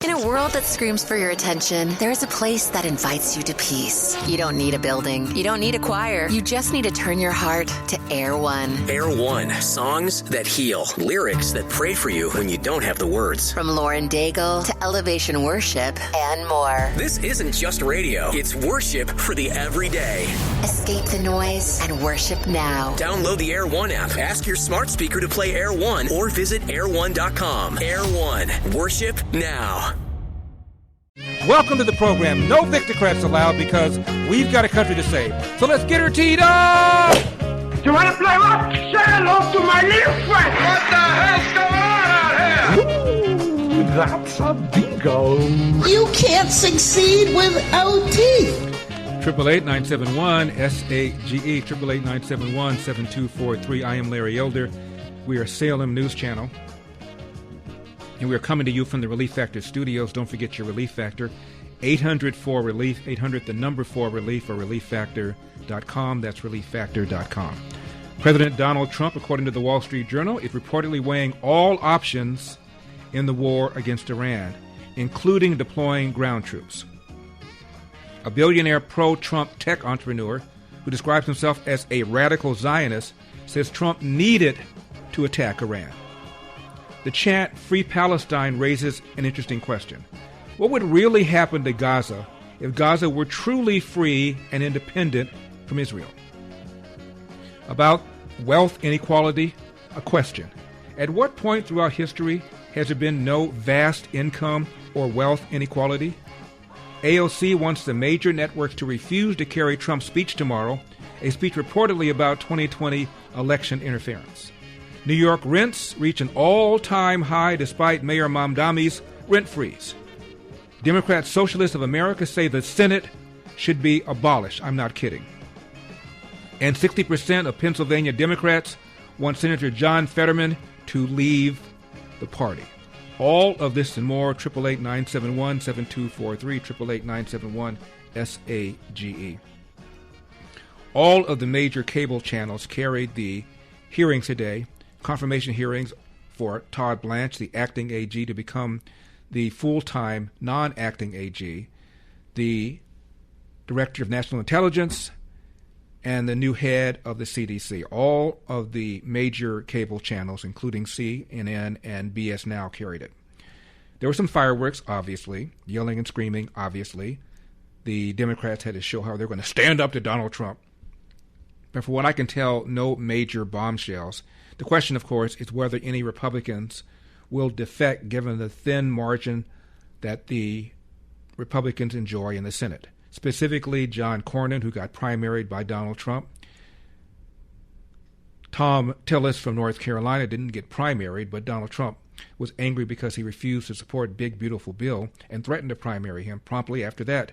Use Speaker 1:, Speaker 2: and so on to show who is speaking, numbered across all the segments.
Speaker 1: In a world that screams for your attention, there's a place that invites you to peace. You don't need a building. You don't need a choir. You just need to turn your heart to Air One.
Speaker 2: Air One. Songs that heal. Lyrics that pray for you when you don't have the words.
Speaker 1: From Lauren Daigle to Elevation Worship and more.
Speaker 2: This isn't just radio. It's worship for the everyday.
Speaker 1: Escape the noise and worship now.
Speaker 2: Download the Air One app. Ask your smart speaker to play Air One or visit air1.com. Air One. Worship now.
Speaker 3: Welcome to the program. No Victocrats allowed because we've got a country to save. So let's get her teed up!
Speaker 4: You want to play what? Say hello to my little friend! What the hell's going on out here? Ooh, that's a bingo.
Speaker 5: You can't succeed without teeth.
Speaker 3: 888-971-SAGE, 888-971-7243. I am Larry Elder. We are Salem News Channel. And we are coming to you from the Relief Factor studios. Don't forget your Relief Factor. 800-4RELIEF, 800 the number 4RELIEF, or relieffactor.com. That's relieffactor.com. President Donald Trump, according to the Wall Street Journal, is reportedly weighing all options in the war against Iran, including deploying ground troops. A billionaire pro-Trump tech entrepreneur who describes himself as a radical Zionist says Trump needed to attack Iran. The chant Free Palestine raises an interesting question. What would really happen to Gaza if Gaza were truly free and independent from Israel? About wealth inequality, a question. At what point throughout history has there been no vast income or wealth inequality? AOC wants the major networks to refuse to carry Trump's speech tomorrow, a speech reportedly about 2020 election interference. New York rents reach an all-time high despite Mayor Mamdani's rent freeze. Democrat Socialists of America say the Senate should be abolished. I'm not kidding. And 60% of Pennsylvania Democrats want Senator John Fetterman to leave the party. All of this and more, 888-971-7243, 888-971-SAGE. All of the major cable channels carried the hearings today, confirmation hearings for Todd Blanche, the acting AG, to become the full-time non-acting AG, the Director of National Intelligence, and the new head of the CDC. All of the major cable channels, including CNN and BS Now, carried it. There were some fireworks, obviously, yelling and screaming, obviously. The Democrats had to show how they're going to stand up to Donald Trump. But for what I can tell, no major bombshells. The question, of course, is whether any Republicans will defect given the thin margin that the Republicans enjoy in the Senate. Specifically, John Cornyn, who got primaried by Donald Trump. Tom Tillis from North Carolina didn't get primaried, but Donald Trump was angry because he refused to support Big Beautiful Bill and threatened to primary him. Promptly after that,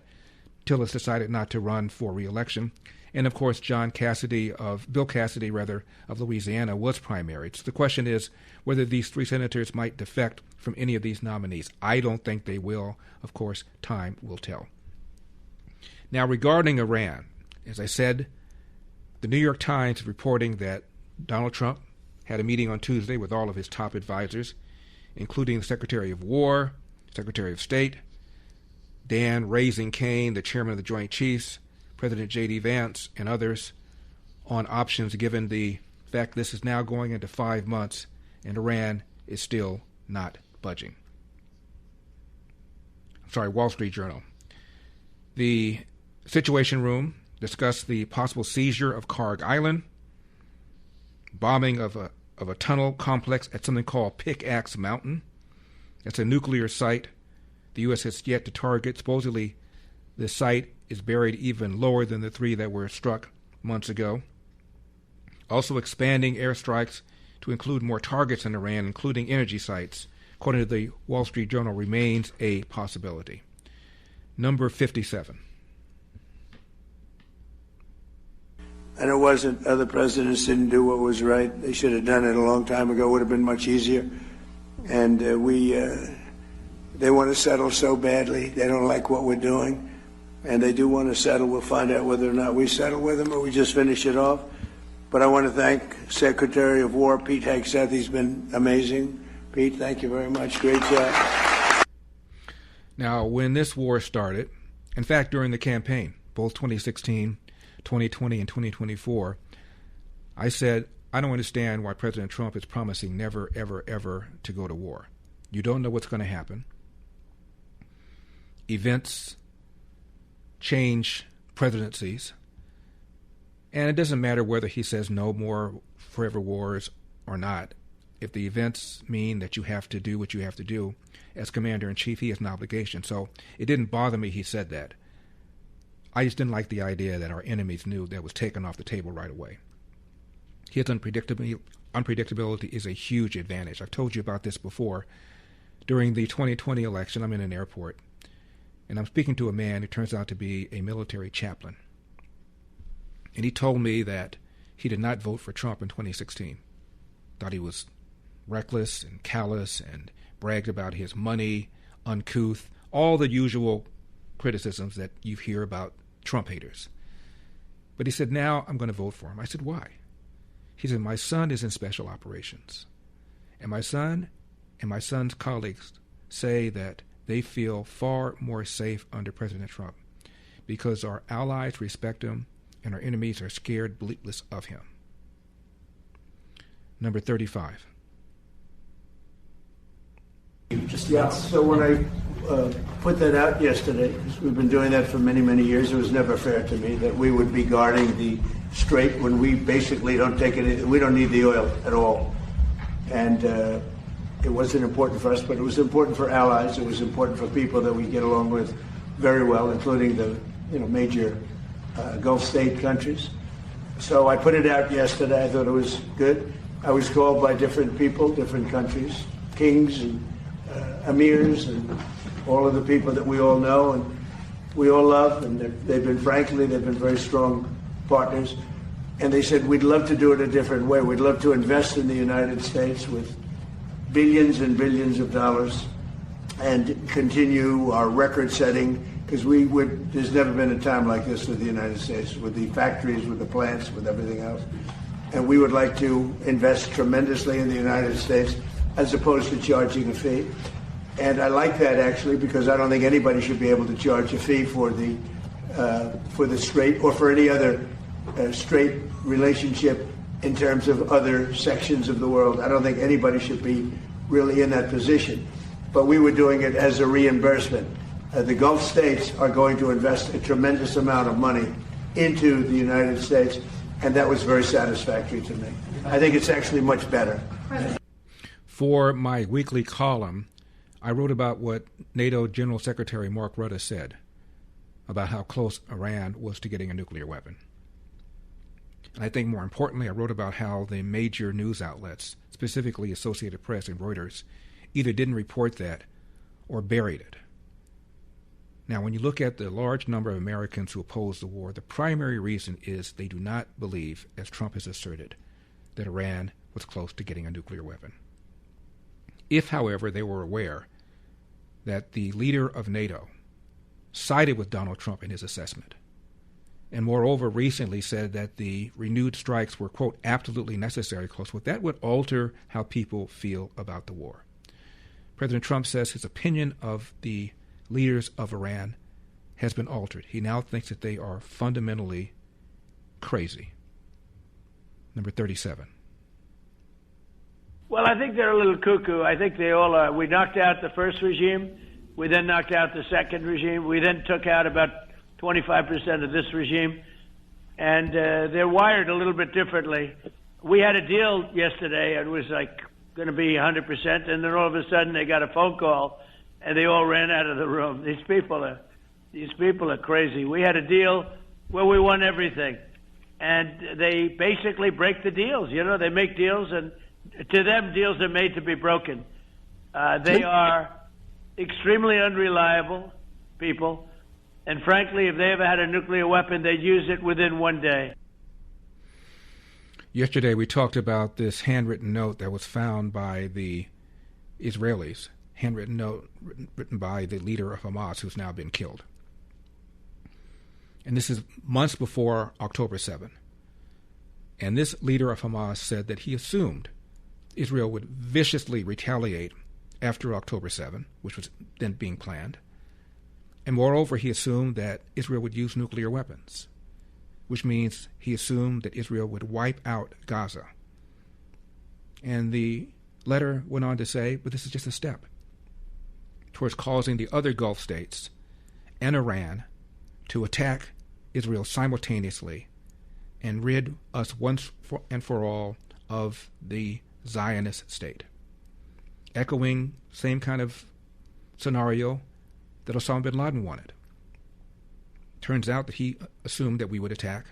Speaker 3: Tillis decided not to run for re-election. And, of course, Bill Cassidy, of Louisiana, was primaried. So the question is whether these three senators might defect from any of these nominees. I don't think they will. Of course, time will tell. Now, regarding Iran, as I said, the New York Times is reporting that Donald Trump had a meeting on Tuesday with all of his top advisors, including the Secretary of War, Secretary of State, Dan Raising Kane, the chairman of the Joint Chiefs, President J.D. Vance, and others on options given the fact this is now going into 5 months and Iran is still not budging. Wall Street Journal. The Situation Room discussed the possible seizure of Karg Island, bombing of a tunnel complex at something called Pickaxe Mountain. That's a nuclear site the U.S. has yet to target. Supposedly, the site is buried even lower than the three that were struck months ago. Also expanding airstrikes to include more targets in Iran, including energy sites, according to the Wall Street Journal, remains a possibility. Number 57.
Speaker 6: And it wasn't, other presidents didn't do what was right. They should have done it a long time ago. It would have been much easier. And they want to settle so badly. They don't like what we're doing. And they do want to settle. We'll find out whether or not we settle with them or we just finish it off. But I want to thank Secretary of War Pete Hegseth. He's been amazing. Pete, thank you very much. Great job.
Speaker 3: Now, when this war started, in fact, during the campaign, both 2016, 2020, and 2024, I said, I don't understand why President Trump is promising never, ever, ever to go to war. You don't know what's going to happen. Events change presidencies. And it doesn't matter whether he says no more forever wars or not. If the events mean that you have to do what you have to do, as commander-in-chief, he has an obligation. So it didn't bother me he said that. I just didn't like the idea that our enemies knew that was taken off the table right away. His unpredictability is a huge advantage. I've told you about this before. During the 2020 election, I'm in an airport, and I'm speaking to a man who turns out to be a military chaplain. And he told me that he did not vote for Trump in 2016. Thought he was reckless and callous and bragged about his money, uncouth, all the usual criticisms that you hear about Trump haters. But he said, now I'm going to vote for him. I said, why? He said, my son is in special operations. And my son and my son's colleagues say that they feel far more safe under President Trump because our allies respect him and our enemies are scared bleatless of him. Number 35.
Speaker 6: Yeah, so when I put that out yesterday, because we've been doing that for many, many years, it was never fair to me that we would be guarding the strait when we basically don't take it, we don't need the oil at all. And it wasn't important for us, but it was important for allies. It was important for people that we get along with very well, including the major Gulf state countries. So I put it out yesterday. I thought it was good. I was called by different people, different countries, kings and emirs and all of the people that we all know and we all love, and they've been very strong partners. And they said, we'd love to do it a different way. We'd love to invest in the United States with billions and billions of dollars and continue our record setting, because there's never been a time like this with the United States, with the factories, with the plants, with everything else. And we would like to invest tremendously in the United States as opposed to charging a fee. And I like that, actually, because I don't think anybody should be able to charge a fee for the strait or for any other straight relationship in terms of other sections of the world. I don't think anybody should be really in that position. But we were doing it as a reimbursement. The Gulf states are going to invest a tremendous amount of money into the United States, and that was very satisfactory to me. I think it's actually much better.
Speaker 3: For my weekly column, I wrote about what NATO General Secretary Mark Rutte said about how close Iran was to getting a nuclear weapon. And I think more importantly, I wrote about how the major news outlets, specifically Associated Press and Reuters, either didn't report that or buried it. Now, when you look at the large number of Americans who oppose the war, the primary reason is they do not believe, as Trump has asserted, that Iran was close to getting a nuclear weapon. If, however, they were aware that the leader of NATO sided with Donald Trump in his assessment, and moreover recently said that the renewed strikes were, quote, absolutely necessary, close quote, that would alter how people feel about the war. President Trump says his opinion of the leaders of Iran has been altered. He now thinks that they are fundamentally crazy. Number 37.
Speaker 7: Well, I think they're a little cuckoo. I think they all are. We knocked out the first regime. We then knocked out the second regime. We then took out about 25% of this regime. And they're wired a little bit differently. We had a deal yesterday. It was like going to be 100%. And then all of a sudden they got a phone call and they all ran out of the room. These people are crazy. We had a deal where we won everything. And they basically break the deals. They make deals, and to them, deals are made to be broken. They are extremely unreliable people. And frankly, if they ever had a nuclear weapon, they'd use it within one day.
Speaker 3: Yesterday, we talked about this handwritten note that was found by the Israelis, handwritten note written by the leader of Hamas, who's now been killed. And this is months before October 7. And this leader of Hamas said that he assumed Israel would viciously retaliate after October 7, which was then being planned, And moreover, he assumed that Israel would use nuclear weapons, which means he assumed that Israel would wipe out Gaza. And the letter went on to say, but this is just a step towards causing the other Gulf states and Iran to attack Israel simultaneously and rid us once and for all of the Zionist state. Echoing same kind of scenario that Osama bin Laden wanted. Turns out that he assumed that we would attack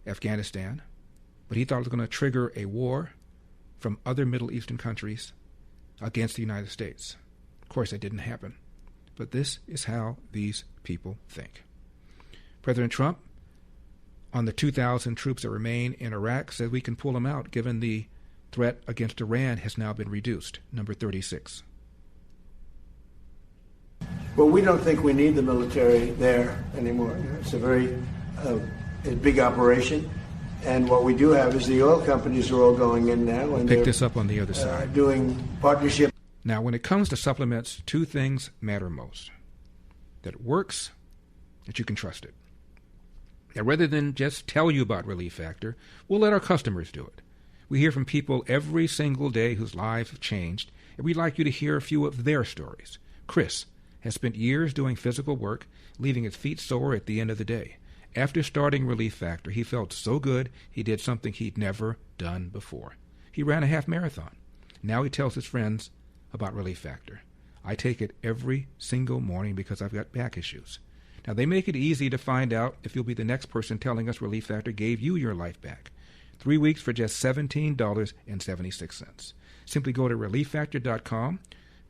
Speaker 3: Afghanistan, but he thought it was going to trigger a war from other Middle Eastern countries against the United States. Of course, that didn't happen. But this is how these people think. President Trump, on the 2,000 troops that remain in Iraq, said we can pull them out given the threat against Iran has now been reduced, number 36.
Speaker 6: Well, we don't think we need the military there anymore. It's a very a big operation. And what we do have is the oil companies are all going in now. And
Speaker 3: pick this up on the other side.
Speaker 6: Doing partnership.
Speaker 3: Now, when it comes to supplements, two things matter most. That it works, that you can trust it. Now, rather than just tell you about Relief Factor, we'll let our customers do it. We hear from people every single day whose lives have changed, and we'd like you to hear a few of their stories. Chris has spent years doing physical work, leaving his feet sore at the end of the day. After starting Relief Factor, he felt so good he did something he'd never done before. He ran a half marathon. Now he tells his friends about Relief Factor. I take it every single morning because I've got back issues. Now, they make it easy to find out if you'll be the next person telling us Relief Factor gave you your life back. 3 weeks for just $17.76. Simply go to relieffactor.com,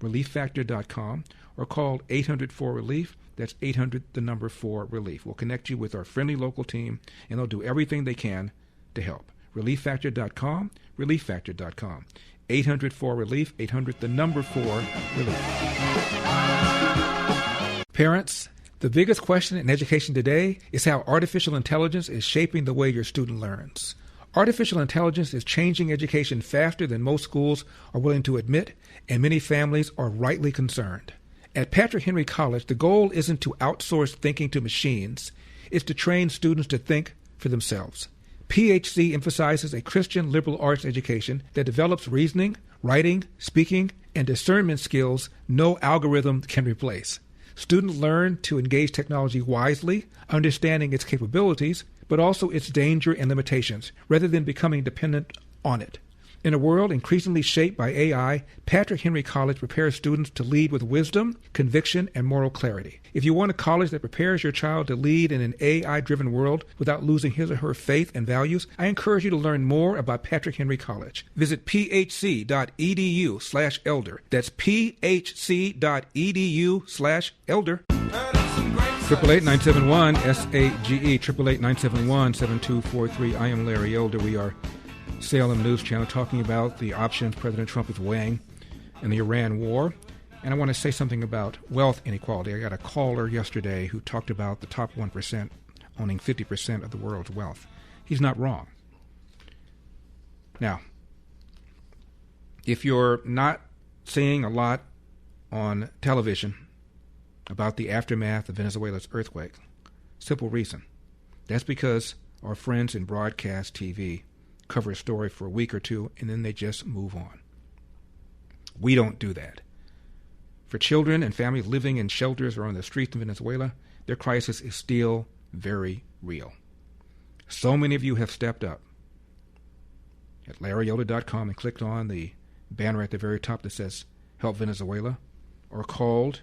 Speaker 3: relieffactor.com, or call 800-4-RELIEF. That's 800-4-RELIEF. We'll connect you with our friendly local team, and they'll do everything they can to help. relieffactor.com, relieffactor.com. 800-4-RELIEF, 800-4-RELIEF. Parents, the biggest question in education today is how artificial intelligence is shaping the way your student learns. Artificial intelligence is changing education faster than most schools are willing to admit, and many families are rightly concerned. At Patrick Henry College, the goal isn't to outsource thinking to machines. It's to train students to think for themselves. PHC emphasizes a Christian liberal arts education that develops reasoning, writing, speaking, and discernment skills no algorithm can replace. Students learn to engage technology wisely, understanding its capabilities, but also its danger and limitations, rather than becoming dependent on it. In a world increasingly shaped by AI, Patrick Henry College prepares students to lead with wisdom, conviction, and moral clarity. If you want a college that prepares your child to lead in an AI-driven world without losing his or her faith and values, I encourage you to learn more about Patrick Henry College. Visit phc.edu/elder. That's phc.edu/elder. 888-971-SAGE, 888-971-7243. I am Larry Elder. We are Salem News Channel talking about the options President Trump is weighing in the Iran war. And I want to say something about wealth inequality. I got a caller yesterday who talked about the top 1% owning 50% of the world's wealth. He's not wrong. Now, if you're not seeing a lot on television about the aftermath of Venezuela's earthquake, simple reason. That's because our friends in broadcast TV cover a story for a week or two and then they just move on. We don't do that. For children and families living in shelters or on the streets in Venezuela, their crisis is still very real. So many of you have stepped up at LarryElder.com and clicked on the banner at the very top that says Help Venezuela, or called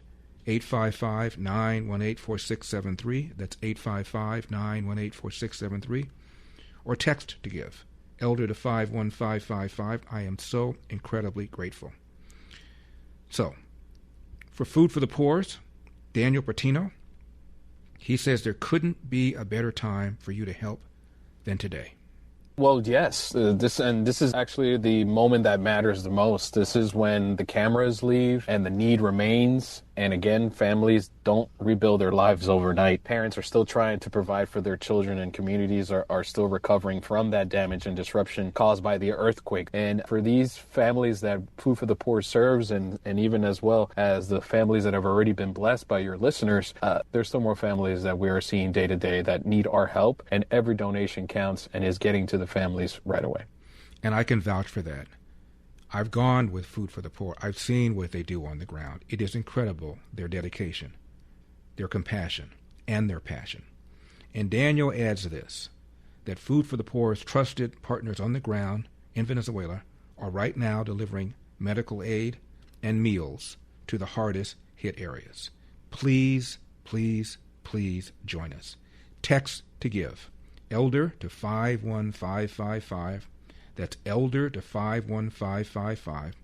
Speaker 3: 855-918-4673. That's 855-918-4673. Or text to give. Elder to 51555. I am so incredibly grateful. So, for Food for the Poor's, Daniel Bertino, he says there couldn't be a better time for you to help than today.
Speaker 8: Well, yes. This is actually the moment that matters the most. This is when the cameras leave and the need remains, And again, families don't rebuild their lives overnight. Parents are still trying to provide for their children, and communities are still recovering from that damage and disruption caused by the earthquake. And for these families that Food for the Poor serves, and even as well as the families that have already been blessed by your listeners, there's still more families that we are seeing day to day that need our help, and every donation counts and is getting to the families right away.
Speaker 3: And I can vouch for that. I've gone with Food for the Poor. I've seen what they do on the ground. It is incredible, their dedication, their compassion, and their passion. And Daniel adds this, that Food for the Poor's trusted partners on the ground in Venezuela are right now delivering medical aid and meals to the hardest hit areas. Please, please, please join us. Text to give. Elder to 51555. That's Elder to 51555.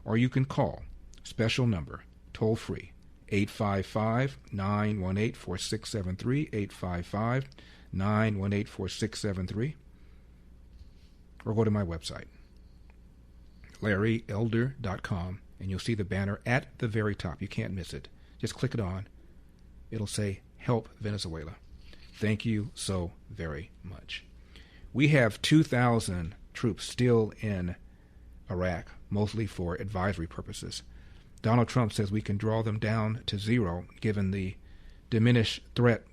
Speaker 3: Or you can call, special number, toll free, 855-918-4673, 855-918-4673. Or go to my website, LarryElder.com, and you'll see the banner at the very top. You can't miss it. Just click it on. It'll say, Help Venezuela. Thank you so very much. We have 2,000 troops still in Iraq, mostly for advisory purposes. Donald Trump says we can draw them down to zero given the diminished threat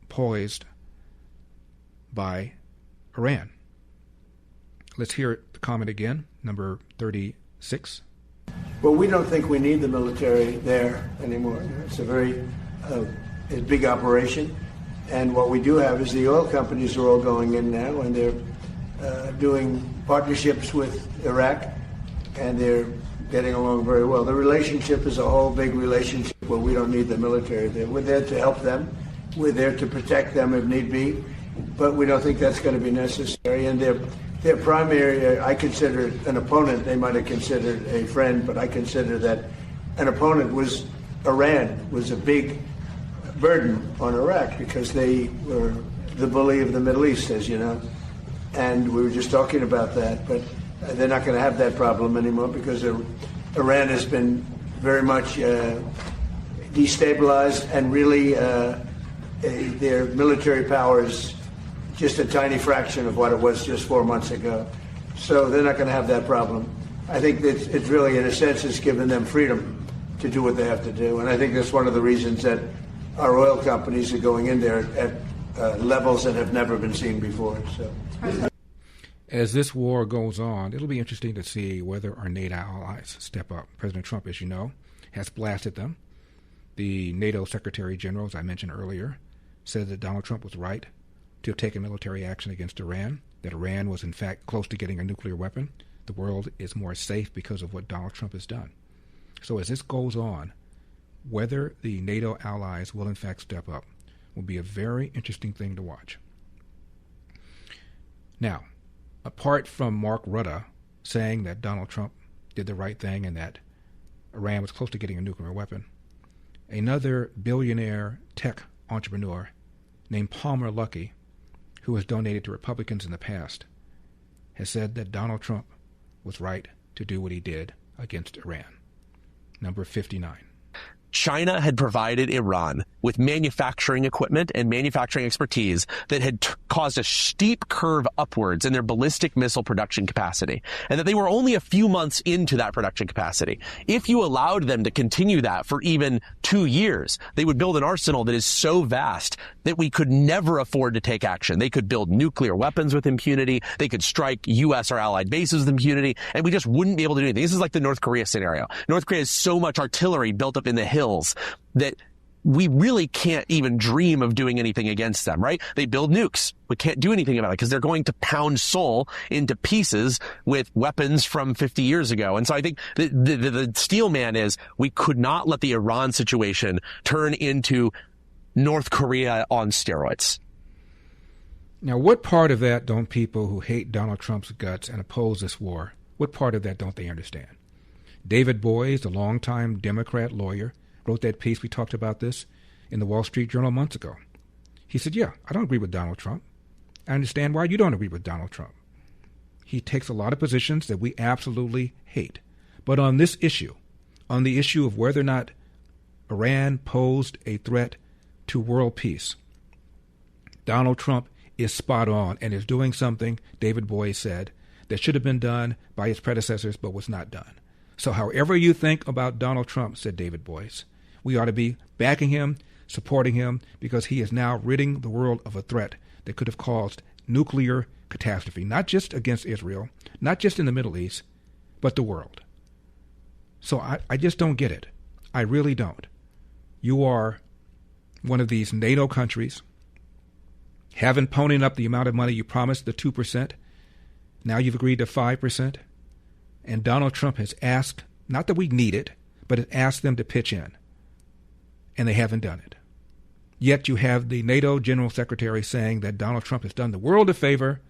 Speaker 3: posed by Iran. Let's hear the comment again, number 36.
Speaker 6: Well, we don't think we need the military there anymore. It's a very a big operation. And what we do have is the oil companies are all going in now, and they're doing partnerships with Iraq, and they're getting along very well. The relationship is a whole big relationship where we don't need the military there. We're there to help them. We're there to protect them if need be, but we don't think that's going to be necessary. And their primary, I consider an opponent. They might have considered a friend, but I consider that an opponent was Iran, was a big burden on Iraq because they were the bully of the Middle East, as you know. And we were just talking about that, but they're not going to have that problem anymore because Iran has been very much destabilized, and really their military power is just a tiny fraction of what it was just 4 months ago. So they're not going to have that problem. I think that it's really, in a sense, it's given them freedom to do what they have to do. And I think that's one of the reasons that our oil companies are going in there at levels that have never been seen before. So,
Speaker 3: as this war goes on, it'll be interesting to see whether our NATO allies step up. President Trump, as you know, has blasted them. The NATO Secretary General, as I mentioned earlier, said that Donald Trump was right to have taken military action against Iran, that Iran was in fact close to getting a nuclear weapon. The world is more safe because of what Donald Trump has done. So as this goes on, whether the NATO allies will in fact step up will be a very interesting thing to watch. Now, apart from Mark Rutte saying that Donald Trump did the right thing and that Iran was close to getting a nuclear weapon, another billionaire tech entrepreneur named Palmer Luckey, who has donated to Republicans in the past, has said that Donald Trump was right to do what he did against Iran. Number 59.
Speaker 9: China had provided Iran with manufacturing equipment and manufacturing expertise that had caused a steep curve upwards in their ballistic missile production capacity, and that they were only a few months into that production capacity. If you allowed them to continue that for even 2 years, they would build an arsenal that is so vast that we could never afford to take action. They could build nuclear weapons with impunity. They could strike U.S. or allied bases with impunity, and we just wouldn't be able to do anything. This is like the North Korea scenario. North Korea has so much artillery built up in the hills that we really can't even dream of doing anything against them, right? They build nukes. We can't do anything about it because they're going to pound Seoul into pieces with weapons from 50 years ago. And so I think the steel man is we could not let the Iran situation turn into North Korea on steroids.
Speaker 3: Now, what part of that don't people who hate Donald Trump's guts and oppose this war, what part of that don't they understand? David Boies, the longtime Democrat lawyer, wrote that piece, we talked about this, in the Wall Street Journal months ago. He said, yeah, I don't agree with Donald Trump. I understand why you don't agree with Donald Trump. He takes a lot of positions that we absolutely hate. But on this issue, on the issue of whether or not Iran posed a threat to world peace. Donald Trump is spot on and is doing something, David Boies said, that should have been done by his predecessors but was not done. So however you think about Donald Trump, said David Boies, we ought to be backing him, supporting him, because he is now ridding the world of a threat that could have caused nuclear catastrophe, not just against Israel, not just in the Middle East, but the world. So I just don't get it. I really don't. You are one of these NATO countries, haven't ponied up the amount of money you promised, the 2%. Now you've agreed to 5%. And Donald Trump has asked, not that we need it, but has asked them to pitch in. And they haven't done it. Yet you have the NATO General Secretary saying that Donald Trump has done the world a favor,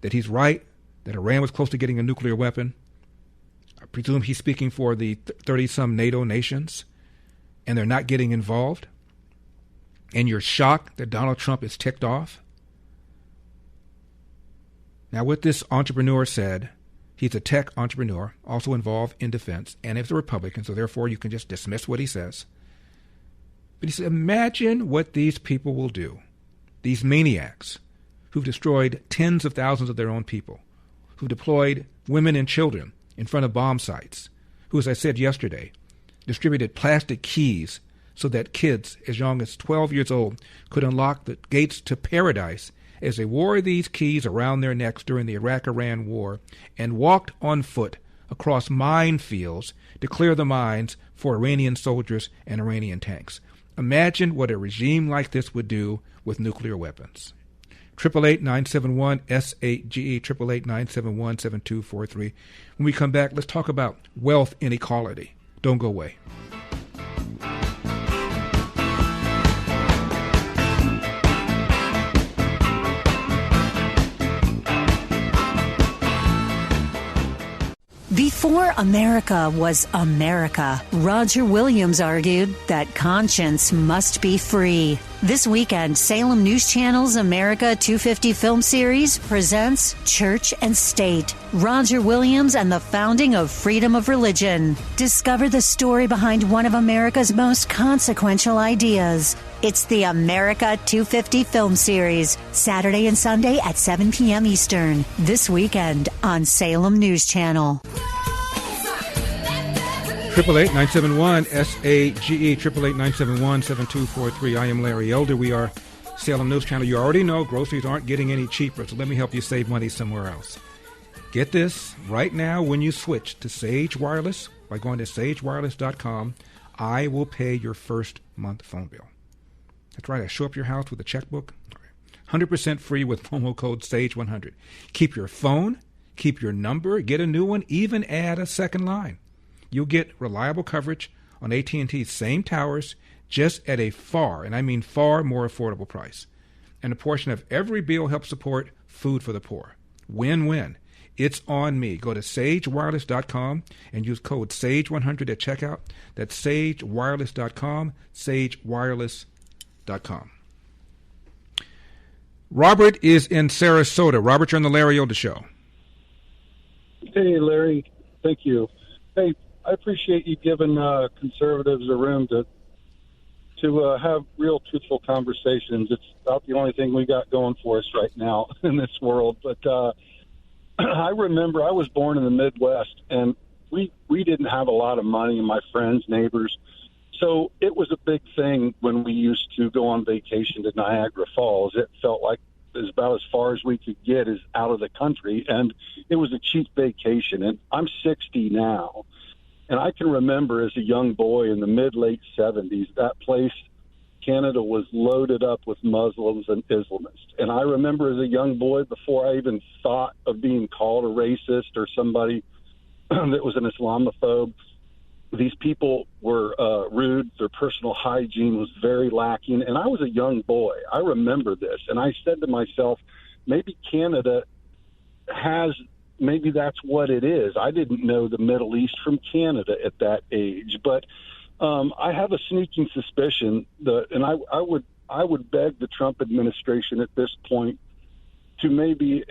Speaker 3: that he's right, that Iran was close to getting a nuclear weapon. I presume he's speaking for the 30-some NATO nations, and they're not getting involved. And you're shocked that Donald Trump is ticked off? Now, what this entrepreneur said, he's a tech entrepreneur, also involved in defense, and is a Republican, so therefore you can just dismiss what he says. But he said, imagine what these people will do, these maniacs who've destroyed tens of thousands of their own people, who deployed women and children in front of bomb sites, who, as I said yesterday, distributed plastic keys so that kids as young as 12 years old could unlock the gates to paradise as they wore these keys around their necks during the Iraq-Iran war and walked on foot across minefields to clear the mines for Iranian soldiers and Iranian tanks. Imagine what a regime like this would do with nuclear weapons. 888-971-SAGE, 888-971-7243. When we come back, let's talk about wealth inequality. Don't go away.
Speaker 10: Before America was America, Roger Williams argued that conscience must be free. This weekend, Salem News Channel's America 250 film series presents Church and State, Roger Williams and the Founding of Freedom of Religion. Discover the story behind one of America's most consequential ideas. It's the America 250 film series, Saturday and Sunday at 7 p.m. Eastern. This weekend on Salem News Channel.
Speaker 3: 888-971-SAGE, 888-971-7243. I am Larry Elder. We are Salem News Channel. You already know groceries aren't getting any cheaper, so let me help you save money somewhere else. Get this, right now when you switch to Sage Wireless, by going to sagewireless.com, I will pay your first month phone bill. That's right, I show up your house with a checkbook. 100% free with promo code SAGE100. Keep your phone, keep your number, get a new one, even add a second line. You'll get reliable coverage on AT&T's same towers, just at a far, and I mean far, more affordable price. And a portion of every bill helps support food for the poor. Win-win. It's on me. Go to sagewireless.com and use code SAGE100 at checkout. That's sagewireless.com, sagewireless.com. Robert is in Sarasota. Robert, you're on the Larry Elder Show.
Speaker 11: Hey, Larry. Thank you. Hey, I appreciate you giving conservatives a room to have real, truthful conversations. It's about the only thing we got going for us right now in this world. But I remember I was born in the Midwest, and we didn't have a lot of money, and my friends, neighbors. So it was a big thing when we used to go on vacation to Niagara Falls. It felt like it was about as far as we could get is out of the country, and it was a cheap vacation. And I'm 60 now. And I can remember as a young boy in the mid-late 70s, that place, Canada, was loaded up with Muslims and Islamists. And I remember as a young boy, before I even thought of being called a racist or somebody that was an Islamophobe, these people were rude. Their personal hygiene was very lacking. And I was a young boy. I remember this. And I said to myself, maybe Canada has... maybe that's what it is. I didn't know the Middle East from Canada at that age, but I have a sneaking suspicion that, and I would beg the Trump administration at this point to maybe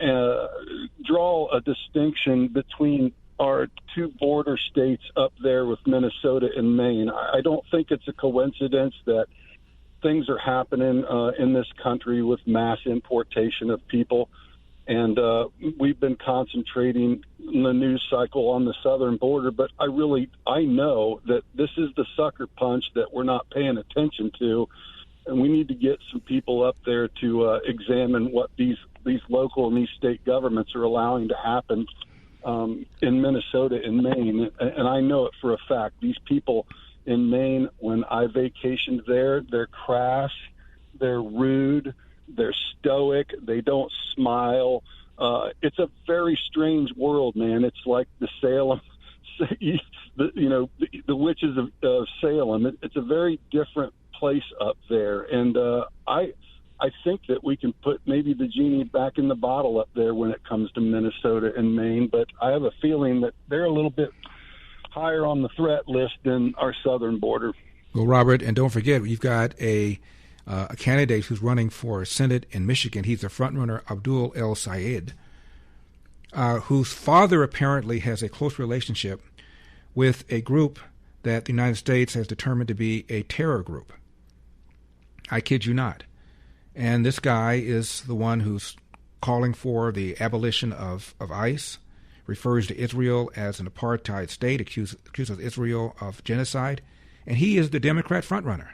Speaker 11: draw a distinction between our two border states up there with Minnesota and Maine. I don't think it's a coincidence that things are happening in this country with mass importation of people. And we've been concentrating in the news cycle on the southern border, but I know that this is the sucker punch that we're not paying attention to. And we need to get some people up there to examine what these local and these state governments are allowing to happen in Minnesota and Maine. And I know it for a fact. These people in Maine, when I vacationed there, they're crass, they're rude, they're stoic, they don't smile. It's a very strange world, man. It's like the Salem, the witches of Salem. It's a very different place up there. And I think that we can put maybe the genie back in the bottle up there when it comes to Minnesota and Maine, but I have a feeling that they're a little bit higher on the threat list than our southern border.
Speaker 3: Well, Robert, and don't forget, you've got a candidate who's running for Senate in Michigan. He's the frontrunner, Abdul El Sayed, whose father apparently has a close relationship with a group that the United States has determined to be a terror group. I kid you not. And this guy is the one who's calling for the abolition of ICE, refers to Israel as an apartheid state, accuses Israel of genocide, and he is the Democrat frontrunner.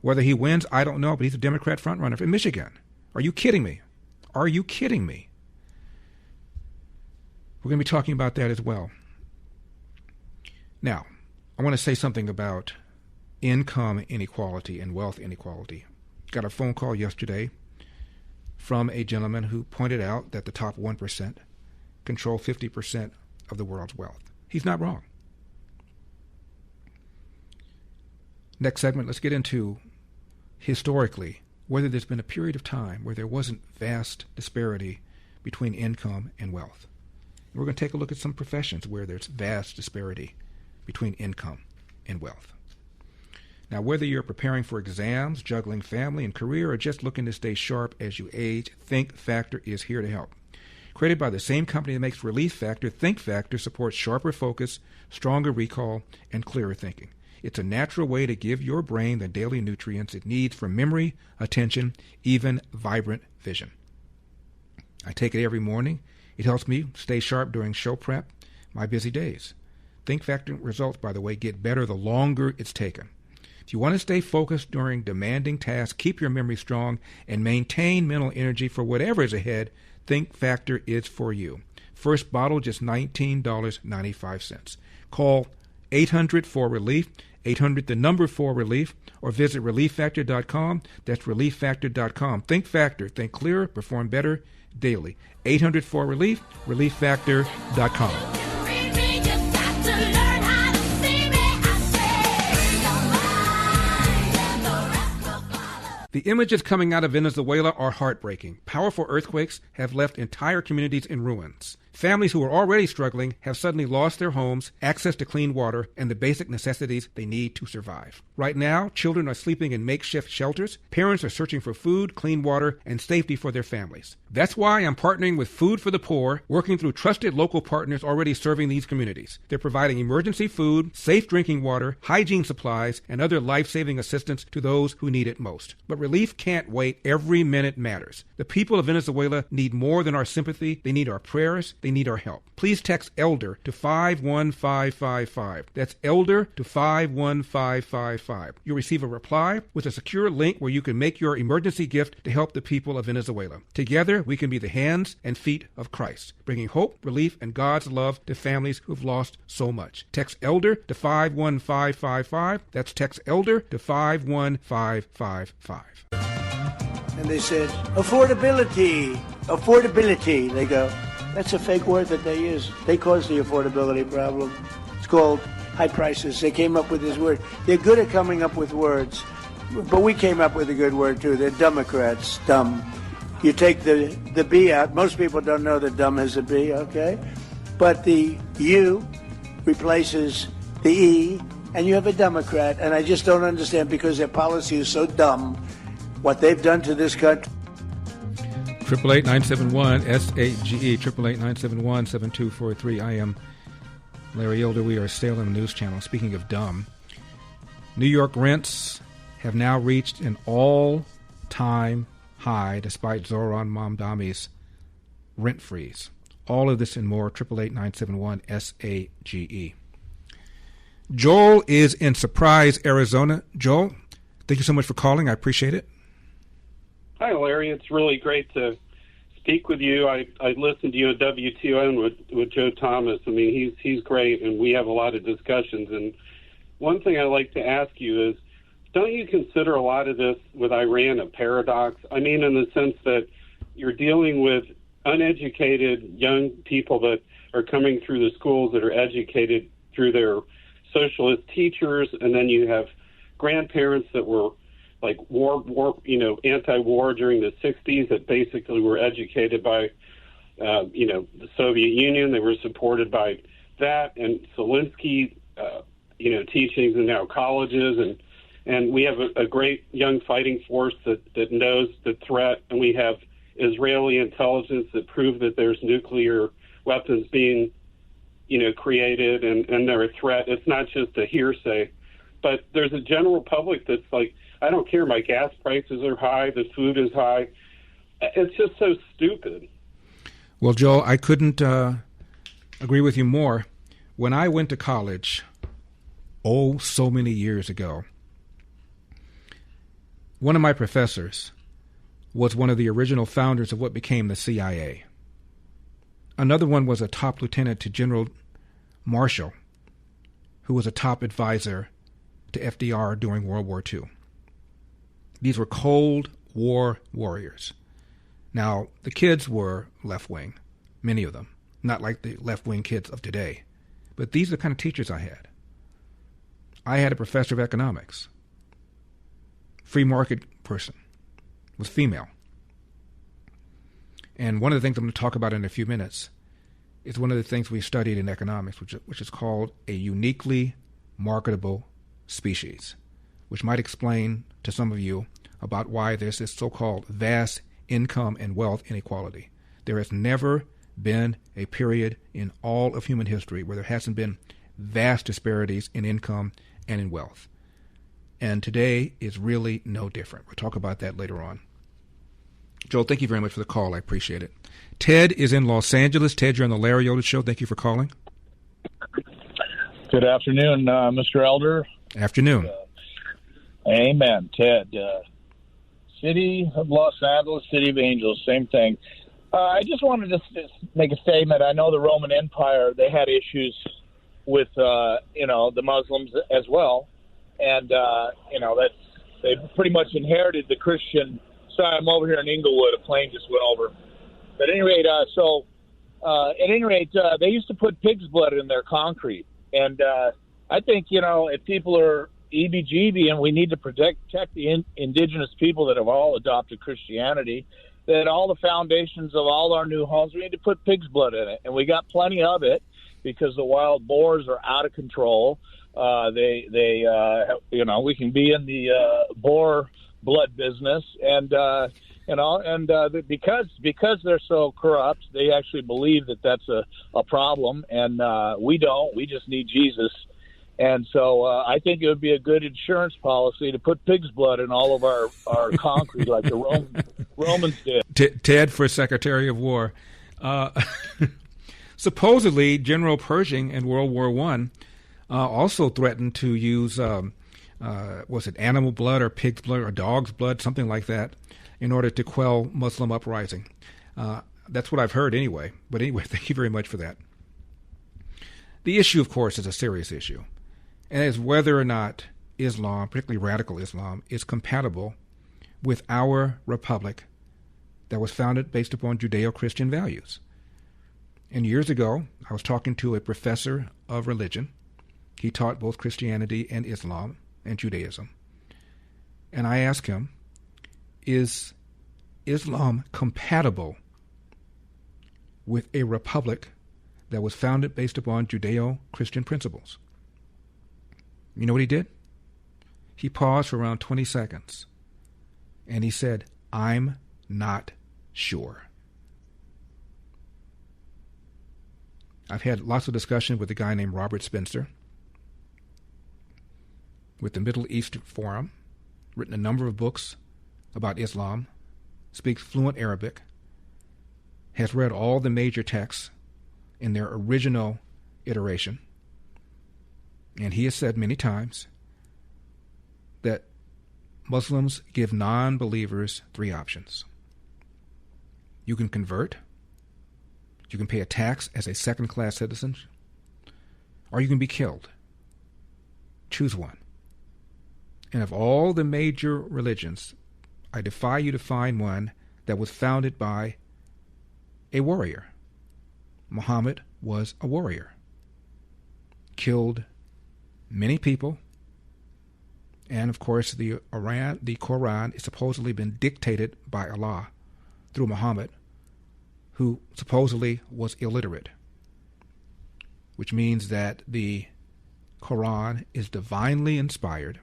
Speaker 3: Whether he wins, I don't know, but he's a Democrat frontrunner in Michigan. Are you kidding me? Are you kidding me? We're going to be talking about that as well. Now, I want to say something about income inequality and wealth inequality. Got a phone call yesterday from a gentleman who pointed out that the top 1% control 50% of the world's wealth. He's not wrong. Next segment, let's get into historically whether there's been a period of time where there wasn't vast disparity between income and wealth. We're going to take a look at some professions where there's vast disparity between income and wealth. Now, whether you're preparing for exams, juggling family and career, or just looking to stay sharp as you age, Think Factor is here to help. Created by the same company that makes Relief Factor, Think Factor supports sharper focus, stronger recall, and clearer thinking. It's a natural way to give your brain the daily nutrients it needs for memory, attention, even vibrant vision. I take it every morning. It helps me stay sharp during show prep, my busy days. Think Factor results, by the way, get better the longer it's taken. If you want to stay focused during demanding tasks, keep your memory strong, and maintain mental energy for whatever is ahead, Think Factor is for you. First bottle, just $19.95. Call 800-4RELIEF, 800-4RELIEF, or visit ReliefFactor.com. That's ReliefFactor.com. Think Factor. Think clearer. Perform better daily. 800-4RELIEF, ReliefFactor.com. The images coming out of Venezuela are heartbreaking. Powerful earthquakes have left entire communities in ruins. Families who were already struggling have suddenly lost their homes, access to clean water, and the basic necessities they need to survive. Right now, children are sleeping in makeshift shelters. Parents are searching for food, clean water, and safety for their families. That's why I'm partnering with Food for the Poor, working through trusted local partners already serving these communities. They're providing emergency food, safe drinking water, hygiene supplies, and other life-saving assistance to those who need it most. But relief can't wait. Every minute matters. The people of Venezuela need more than our sympathy. They need our prayers. They need our help. Please text ELDER to 51555. That's ELDER to 51555. You'll receive a reply with a secure link where you can make your emergency gift to help the people of Venezuela. Together, we can be the hands and feet of Christ, bringing hope, relief, and God's love to families who've lost so much. Text ELDER to 51555. That's text ELDER to 51555.
Speaker 6: And they said, affordability. They go, that's a fake word that they use. They caused the affordability problem. It's called high prices. They came up with this word. They're good at coming up with words, but we came up with a good word too. They're Democrats, dumb. You take the B out. Most people don't know that dumb is a B, okay? But the U replaces the E, and you have a Democrat. And I just don't understand, because their policy is so dumb, what they've done to this country. 888-971-SAGE, 888-971-7243. I am
Speaker 3: Larry Elder. We are Salem News Channel. Speaking of dumb, New York rents have now reached an all-time high despite Zohran Mamdani's rent freeze. All of this and more, 888-971-SAGE. Joel is in Surprise, Arizona. Joel, thank you so much for calling. I appreciate it.
Speaker 12: Hi, Larry. It's really great to speak with you. I listened to you at WTON with Joe Thomas. I mean, he's great, and we have a lot of discussions. And one thing I'd like to ask you is, don't you consider a lot of this with Iran a paradox? I mean, in the sense that you're dealing with uneducated young people that are coming through the schools that are educated through their socialist teachers, and then you have grandparents that were like anti-war during the 60s that basically were educated by, the Soviet Union. They were supported by that and Zelensky, teachings in now colleges, and we have a great young fighting force that knows the threat, and we have Israeli intelligence that prove that there's nuclear weapons being, created, and they're a threat. It's not just a hearsay, but there's a general public that's like, I don't care, my gas prices are high, the food is high. It's just so stupid.
Speaker 3: Well, Joel, I couldn't agree with you more. When I went to college, so many years ago, one of my professors was one of the original founders of what became the CIA. Another one was a top lieutenant to General Marshall, who was a top advisor to FDR during World War II. These were Cold War warriors. Now, the kids were left-wing, many of them, not like the left-wing kids of today. But these are the kind of teachers I had. I had a professor of economics, free market person, was female. And one of the things I'm going to talk about in a few minutes is one of the things we studied in economics, which is called a uniquely marketable species, which might explain to some of you about why there's this so-called vast income and wealth inequality. There has never been a period in all of human history where there hasn't been vast disparities in income and in wealth. And today is really no different. We'll talk about that later on. Joel, thank you very much for the call. I appreciate it. Ted is in Los Angeles. Ted, you're on the Larry Elder Show. Thank you for calling.
Speaker 13: Good afternoon, Mr. Elder.
Speaker 3: Afternoon.
Speaker 13: Amen. Ted, City of Los Angeles, City of Angels, same thing. I just wanted to make a statement. I know the Roman Empire, they had issues with, the Muslims as well. And, they pretty much inherited the Christian. Sorry, I'm over here in Inglewood. A plane just went over. But at any rate, they used to put pig's blood in their concrete. And I think, if people are EBGB and we need to protect the indigenous people that have all adopted Christianity, that all the foundations of all our new homes, we need to put pig's blood in it. And we got plenty of it because the wild boars are out of control. We can be in the boar blood business, and because they're so corrupt, they actually believe that that's a problem, and we don't. We just need Jesus. And so I think it would be a good insurance policy to put pig's blood in all of our concrete like the Romans did.
Speaker 3: Ted for Secretary of War. Supposedly, General Pershing in World War I also threatened to use, was it animal blood or pig's blood or dog's blood, something like that, in order to quell Muslim uprising. That's what I've heard anyway. But anyway, thank you very much for that. The issue, of course, is a serious issue. And is whether or not Islam, particularly radical Islam, is compatible with our republic that was founded based upon Judeo-Christian values. And years ago, I was talking to a professor of religion. He taught both Christianity and Islam and Judaism. And I asked him, is Islam compatible with a republic that was founded based upon Judeo-Christian principles? You know what he did? He paused for around 20 seconds, and he said, "I'm not sure." I've had lots of discussion with a guy named Robert Spencer with the Middle East Forum, written a number of books about Islam, speaks fluent Arabic, has read all the major texts in their original iteration, and he has said many times that Muslims give non-believers 3 options. You can convert, you can pay a tax as a second-class citizen, or you can be killed. Choose one. And of all the major religions, I defy you to find one that was founded by a warrior. Muhammad was a warrior. Killed many people. And of course, the Quran is supposedly been dictated by Allah through Muhammad, who supposedly was illiterate, which means that the Quran is divinely inspired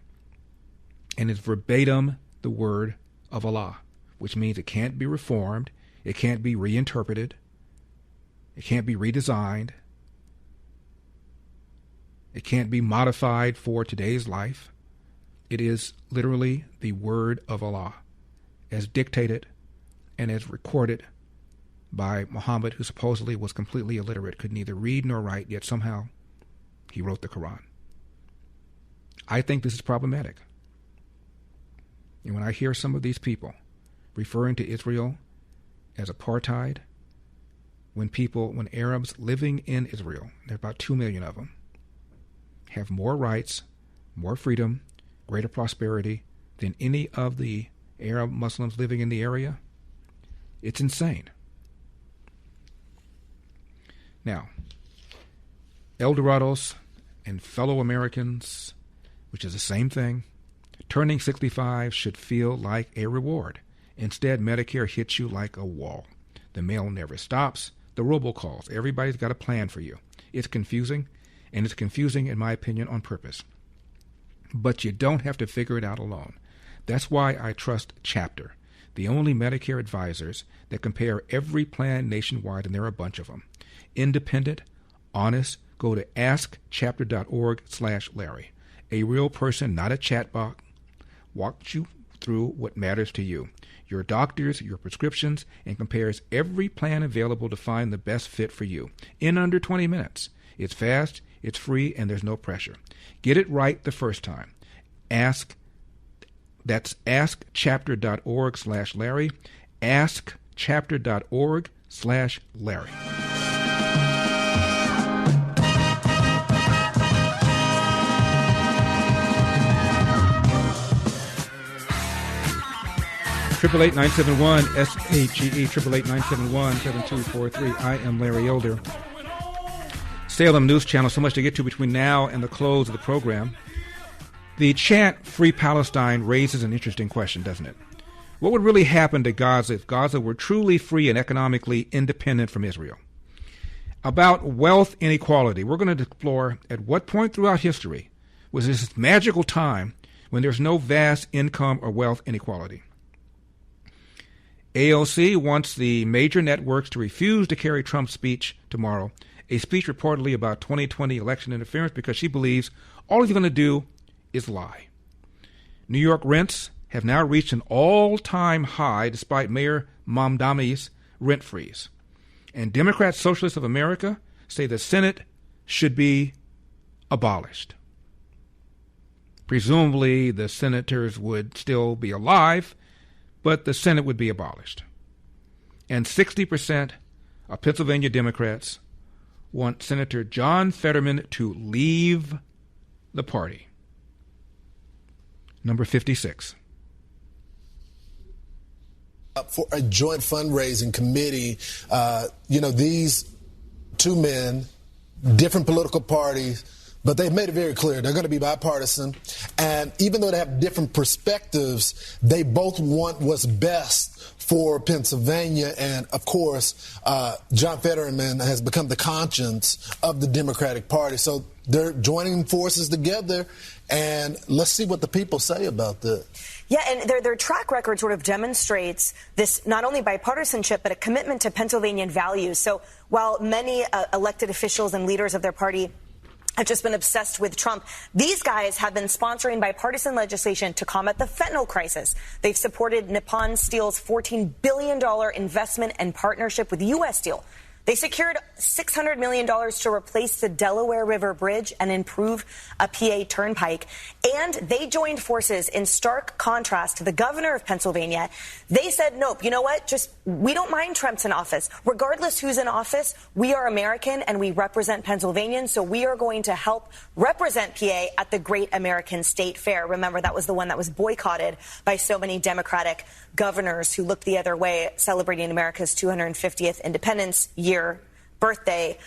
Speaker 3: and is verbatim the word of Allah, which means it can't be reformed, it can't be reinterpreted, it can't be redesigned, it can't be modified for today's life. It is literally the word of Allah, as dictated and as recorded by Muhammad, who supposedly was completely illiterate, could neither read nor write, yet somehow he wrote the Quran. I think this is problematic. And when I hear some of these people referring to Israel as apartheid, when Arabs living in Israel, there are about 2 million of them, have more rights, more freedom, greater prosperity than any of the Arab Muslims living in the area, it's insane. Now, Eldorados and fellow Americans, which is the same thing, turning 65 should feel like a reward. Instead, Medicare hits you like a wall. The mail never stops. The robocalls. Everybody's got a plan for you. It's confusing, and it's confusing, in my opinion, on purpose. But you don't have to figure it out alone. That's why I trust Chapter, the only Medicare advisors that compare every plan nationwide, and there are a bunch of them. Independent, honest. Go to askchapter.org/Larry. A real person, not a chatbot, walks you through what matters to you, your doctors, your prescriptions, and compares every plan available to find the best fit for you in under 20 minutes. It's fast, it's free, and there's no pressure. Get it right the first time. That's askchapter.org/Larry. Askchapter.org/Larry. Triple 8-971 SAGE 888-971-7243. I am Larry Elder. Salem News Channel. So much to get to between now and the close of the program. The chant "Free Palestine" raises an interesting question, doesn't it? What would really happen to Gaza if Gaza were truly free and economically independent from Israel? About wealth inequality, we're going to explore at what point throughout history was this magical time when there's no vast income or wealth inequality. AOC wants the major networks to refuse to carry Trump's speech tomorrow, a speech reportedly about 2020 election interference, because she believes all he's going to do is lie. New York rents have now reached an all-time high despite Mayor Mamdani's rent freeze. And Democrat Socialists of America say the Senate should be abolished. Presumably the senators would still be alive, but the Senate would be abolished. And 60% of Pennsylvania Democrats want Senator John Fetterman to leave the party. Number 56.
Speaker 14: For a joint fundraising committee, these two men, different political parties, but they've made it very clear they're going to be bipartisan. And even though they have different perspectives, they both want what's best for Pennsylvania. And, of course, John Fetterman has become the conscience of the Democratic Party. So They're joining forces together, and let's see what the people say about that.
Speaker 15: Yeah, and their track record sort of demonstrates this not only bipartisanship, but a commitment to Pennsylvania values. So while many elected officials and leaders of their party have just been obsessed with Trump, these guys have been sponsoring bipartisan legislation to combat the fentanyl crisis. They've supported Nippon Steel's $14 billion investment and partnership with U.S. Steel. They secured $600 million to replace the Delaware River Bridge and improve a PA turnpike. And they joined forces in stark contrast to the governor of Pennsylvania. They said, nope, you know what? We don't mind Trump's in office. Regardless who's in office, we are American and we represent Pennsylvanians. So we are going to help represent PA at the Great American State Fair. Remember, that was the one that was boycotted by so many Democratic governors who looked the other way, celebrating America's 250th Independence Year birthday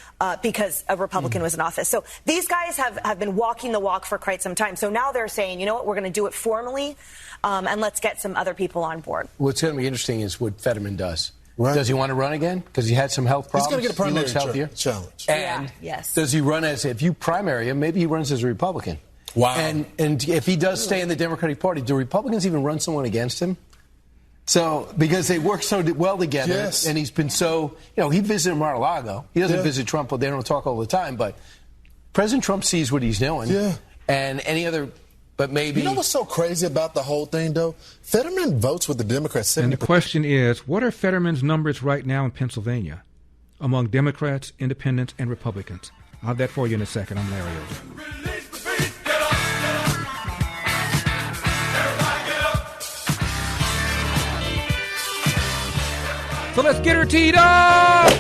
Speaker 15: because a Republican was in office. So these guys have been walking the walk for quite some time. So now they're saying, you know what, we're going to do it formally, and let's get some other people on board.
Speaker 16: What's going to be interesting is what Fetterman does. Right. Does he want to run again? Because he had some health problems.
Speaker 14: He's going to get a primary
Speaker 16: challenge.
Speaker 14: And
Speaker 15: yes.
Speaker 16: Does he run if you primary him, maybe he runs as a Republican.
Speaker 14: Wow.
Speaker 16: And if he does stay in the Democratic Party, do Republicans even run someone against him? So, because they work so well together,
Speaker 14: yes.
Speaker 16: And he's been so, he visited Mar-a-Lago. He doesn't visit Trump, but they don't talk all the time. But President Trump sees what he's doing.
Speaker 14: Yeah.
Speaker 16: And any other, but maybe.
Speaker 14: You know what's so crazy about the whole thing, though? Fetterman votes with the Democrats. 70%.
Speaker 3: And the question is, what are Fetterman's numbers right now in Pennsylvania among Democrats, independents, and Republicans? I'll have that for you in a second. I'm Larry Elder. So let's get her teed up!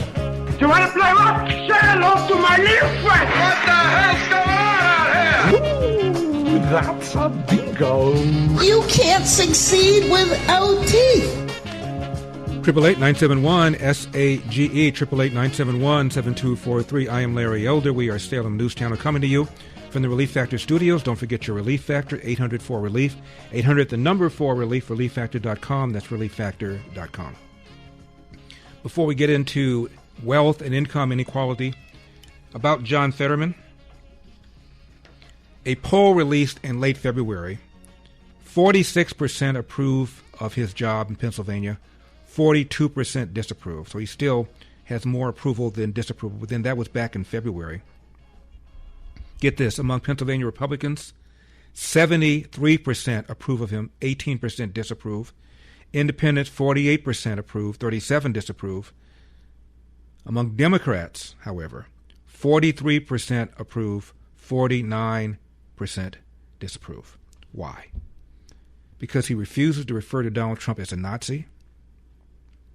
Speaker 4: You want to play rock? Say hello to my little friend! What the hell's going on out here?
Speaker 17: Ooh, that's a bingo.
Speaker 5: You can't succeed without teeth.
Speaker 3: 888-971-SAGE, 888-971-7243. I am Larry Elder. We are Salem News Channel coming to you from the Relief Factor studios. Don't forget your Relief Factor, 800-4RELIEF. 800, the number 4RELIEF, relieffactor.com. That's relieffactor.com. Before we get into wealth and income inequality, about John Fetterman, a poll released in late February, 46% approve of his job in Pennsylvania, 42% disapprove. So he still has more approval than disapproval. But then that was back in February. Get this, among Pennsylvania Republicans, 73% approve of him, 18% disapprove. Independents, 48% approve, 37% disapprove. Among Democrats, however, 43% approve, 49% disapprove. Why? Because he refuses to refer to Donald Trump as a Nazi,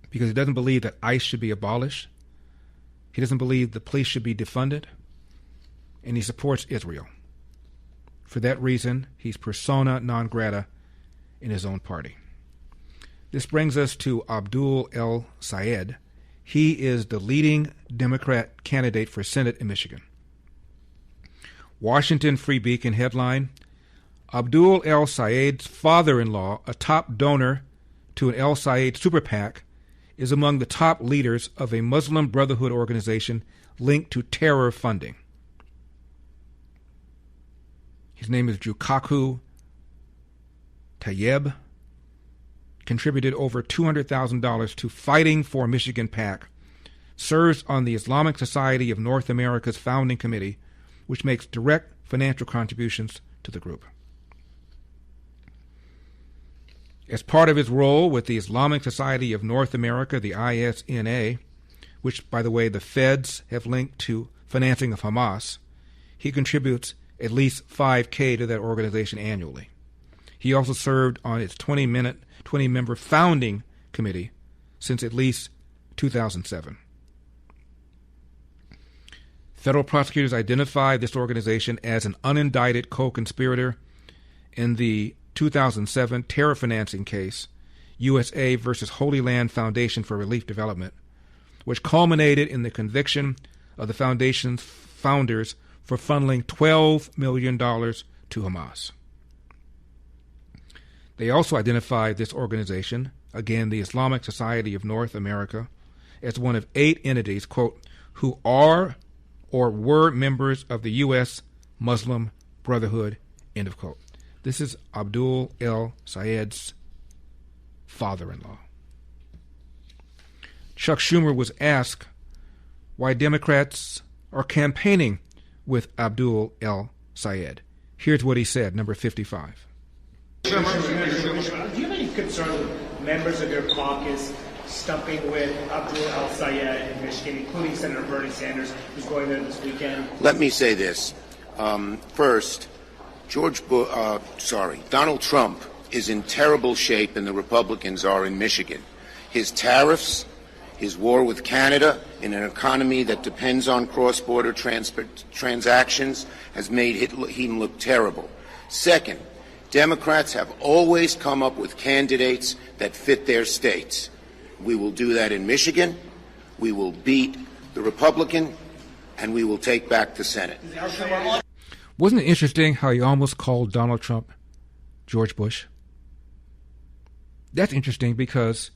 Speaker 3: because he doesn't believe that ICE should be abolished, he doesn't believe the police should be defunded, and he supports Israel. For that reason, he's persona non grata in his own party. This brings us to Abdul El Sayed. He is the leading Democrat candidate for Senate in Michigan. Washington Free Beacon headline, Abdul El Sayed's father-in-law, a top donor to an El Sayed super PAC, is among the top leaders of a Muslim Brotherhood organization linked to terror funding. His name is Jukaku Tayyeb. Contributed over $200,000 to Fighting for Michigan PAC, serves on the Islamic Society of North America's founding committee, which makes direct financial contributions to the group. As part of his role with the Islamic Society of North America, the ISNA, which, by the way, the feds have linked to financing of Hamas, he contributes at least $5,000 to that organization annually. He also served on its 20-member founding committee since at least 2007. Federal prosecutors identified this organization as an unindicted co-conspirator in the 2007 terror financing case, USA versus Holy Land Foundation for Relief Development, which culminated in the conviction of the foundation's founders for funneling $12 million to Hamas. They also identified this organization, again the Islamic Society of North America, as one of 8 entities, quote, who are or were members of the U.S. Muslim Brotherhood, end of quote. This is Abdul El Sayed's father-in-law. Chuck Schumer was asked why Democrats are campaigning with Abdul El Sayed. Here's what he said, number 55.
Speaker 18: Do you have any concern with members of your caucus stumping with Abdul El Sayed in Michigan, including Senator Bernie Sanders, who's going there this weekend?
Speaker 19: Let me say this. First, Donald Trump is in terrible shape, and the Republicans are in Michigan. His tariffs, his war with Canada in an economy that depends on cross-border transactions has made him look terrible. Second, Democrats have always come up with candidates that fit their states. We will do that in Michigan. We will beat the Republican, and we will take back the Senate.
Speaker 3: Wasn't it interesting how he almost called Donald Trump George Bush? That's interesting because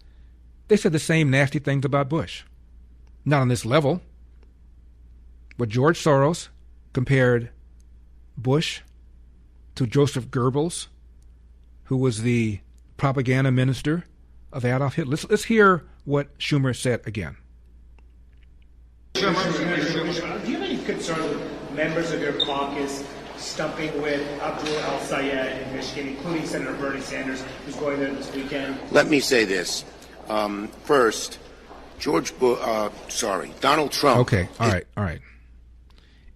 Speaker 3: they said the same nasty things about Bush. Not on this level. But George Soros compared Bush to Joseph Goebbels, who was the propaganda minister of Adolf Hitler. Let's hear what Schumer said again.
Speaker 18: Do you have any concern with members of your caucus stumping with Abdul El Sayed in Michigan, including Senator Bernie Sanders, who's going there this weekend?
Speaker 19: Let me say this. First, Donald Trump.
Speaker 3: Okay, all right.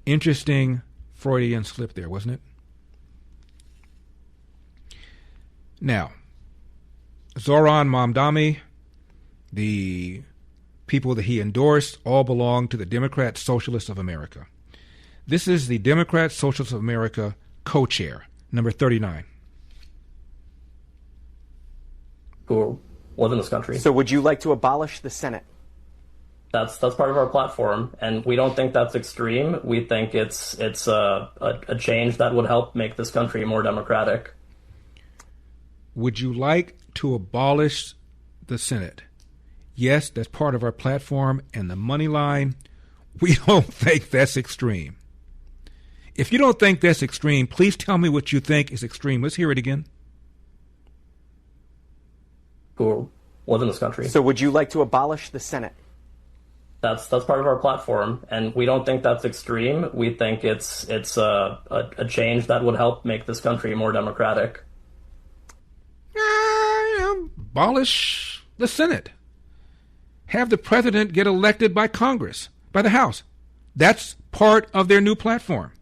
Speaker 3: Interesting Freudian slip there, wasn't it? Now, Zoran Mamdani, the people that he endorsed, all belong to the Democrat Socialists of America. This is the Democrat Socialists of America co-chair, number 39.
Speaker 20: Who live in this country.
Speaker 21: So would you like to abolish the Senate?
Speaker 20: That's part of our platform, and we don't think that's extreme. We think it's a change that would help make this country more democratic.
Speaker 3: Would you like to abolish the Senate? Yes, that's part of our platform, and the money line, we don't think that's extreme. If you don't think that's extreme, please tell me what you think is extreme. Let's hear it again.
Speaker 20: Who live in this country.
Speaker 21: So would you like to abolish the Senate?
Speaker 20: That's part of our platform, and we don't think that's extreme. We think it's a change that would help make this country more democratic.
Speaker 3: Abolish the Senate. Have the president get elected by Congress, by the House. That's part of their new platform.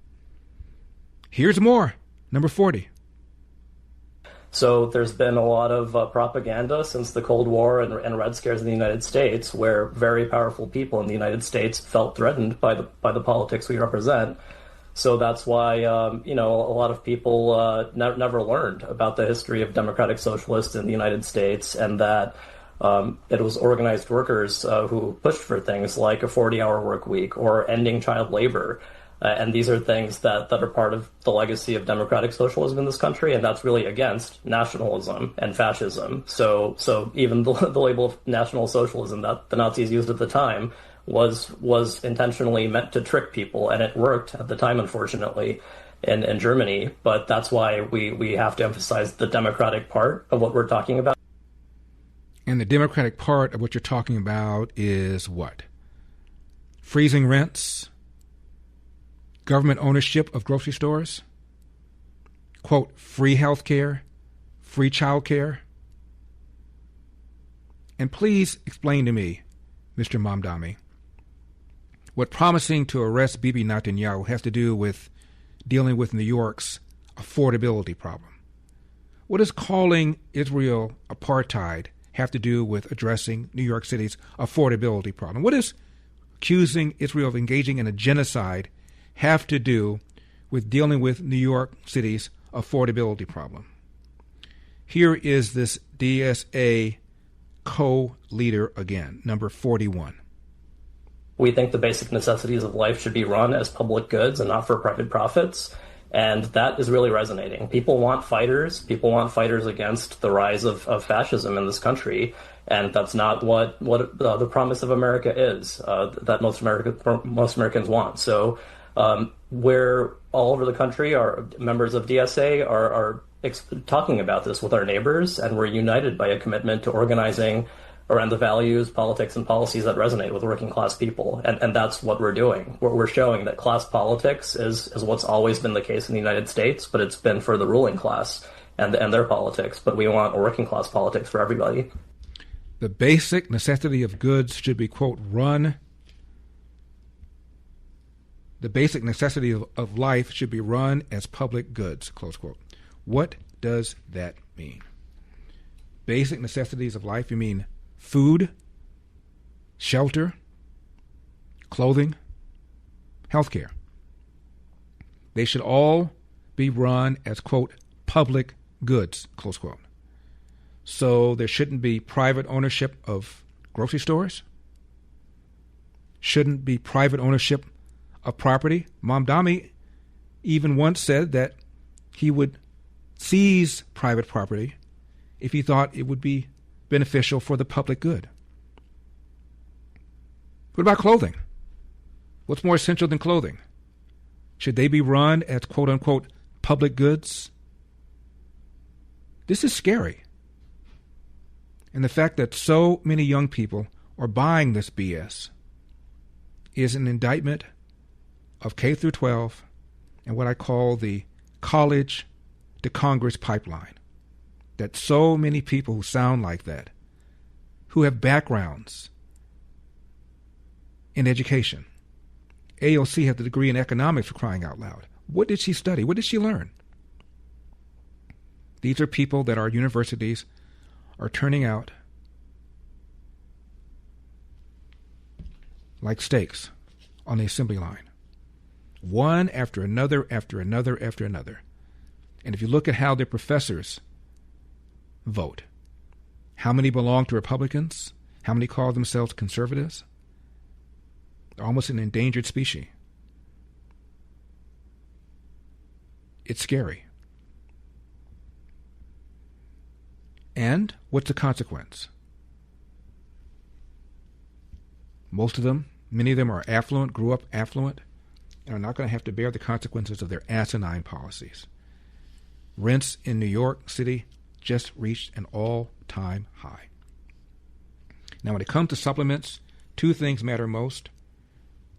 Speaker 3: Here's more. Number 40.
Speaker 20: So there's been a lot of propaganda since the Cold War and Red Scares in the United States, where very powerful people in the United States felt threatened by the politics we represent. So that's why a lot of people never learned about the history of democratic socialists in the United States, and that it was organized workers who pushed for things like a 40-hour work week or ending child labor. And these are things that are part of the legacy of democratic socialism in this country, and that's really against nationalism and fascism. So even the label of National Socialism that the Nazis used at the time was intentionally meant to trick people, and it worked at the time, unfortunately, in Germany. But that's why we have to emphasize the democratic part of what we're talking about.
Speaker 3: And the democratic part of what you're talking about is what? Freezing rents? Government ownership of grocery stores? Quote, free health care? Free child care? And please explain to me, Mr. Mamdani, what promising to arrest Bibi Netanyahu has to do with dealing with New York's affordability problem. What does calling Israel apartheid have to do with addressing New York City's affordability problem? What does accusing Israel of engaging in a genocide have to do with dealing with New York City's affordability problem? Here is this DSA co-leader again, number 41.
Speaker 20: We think the basic necessities of life should be run as public goods and not for private profits. And that is really resonating. People want fighters. People want fighters against the rise of fascism in this country. And that's not what the promise of America is, that most Americans want. So where all over the country, our members of DSA are talking about this with our neighbors, and we're united by a commitment to organizing around the values, politics, and policies that resonate with working class people. And that's what we're doing. We're showing that class politics is what's always been the case in the United States, but it's been for the ruling class and their politics. But we want a working class politics for everybody.
Speaker 3: The basic necessity of goods should be, quote, run. The basic necessity of life should be run as public goods, close quote. What does that mean? Basic necessities of life, you mean food, shelter, clothing, healthcare. They should all be run as, quote, public goods, close quote. So there shouldn't be private ownership of grocery stores, shouldn't be private ownership of property. Mamdani even once said that he would seize private property if he thought it would be beneficial for the public good. What about clothing? What's more essential than clothing? Should they be run as quote-unquote public goods? This is scary. And the fact that so many young people are buying this BS is an indictment of K through 12 and what I call the college to Congress pipeline. That so many people who sound like that, who have backgrounds in education. AOC has a degree in economics, for crying out loud. What did she study? What did she learn? These are people that our universities are turning out like steaks on the assembly line. One after another, after another, after another. And if you look at how their professors vote, how many belong to Republicans, how many call themselves conservatives, they're almost an endangered species. It's scary. And what's the consequence? Most of them, many of them are affluent, grew up affluent, and are not going to have to bear the consequences of their asinine policies. Rents in New York City just reached an all-time high. Now, when it comes to supplements, two things matter most: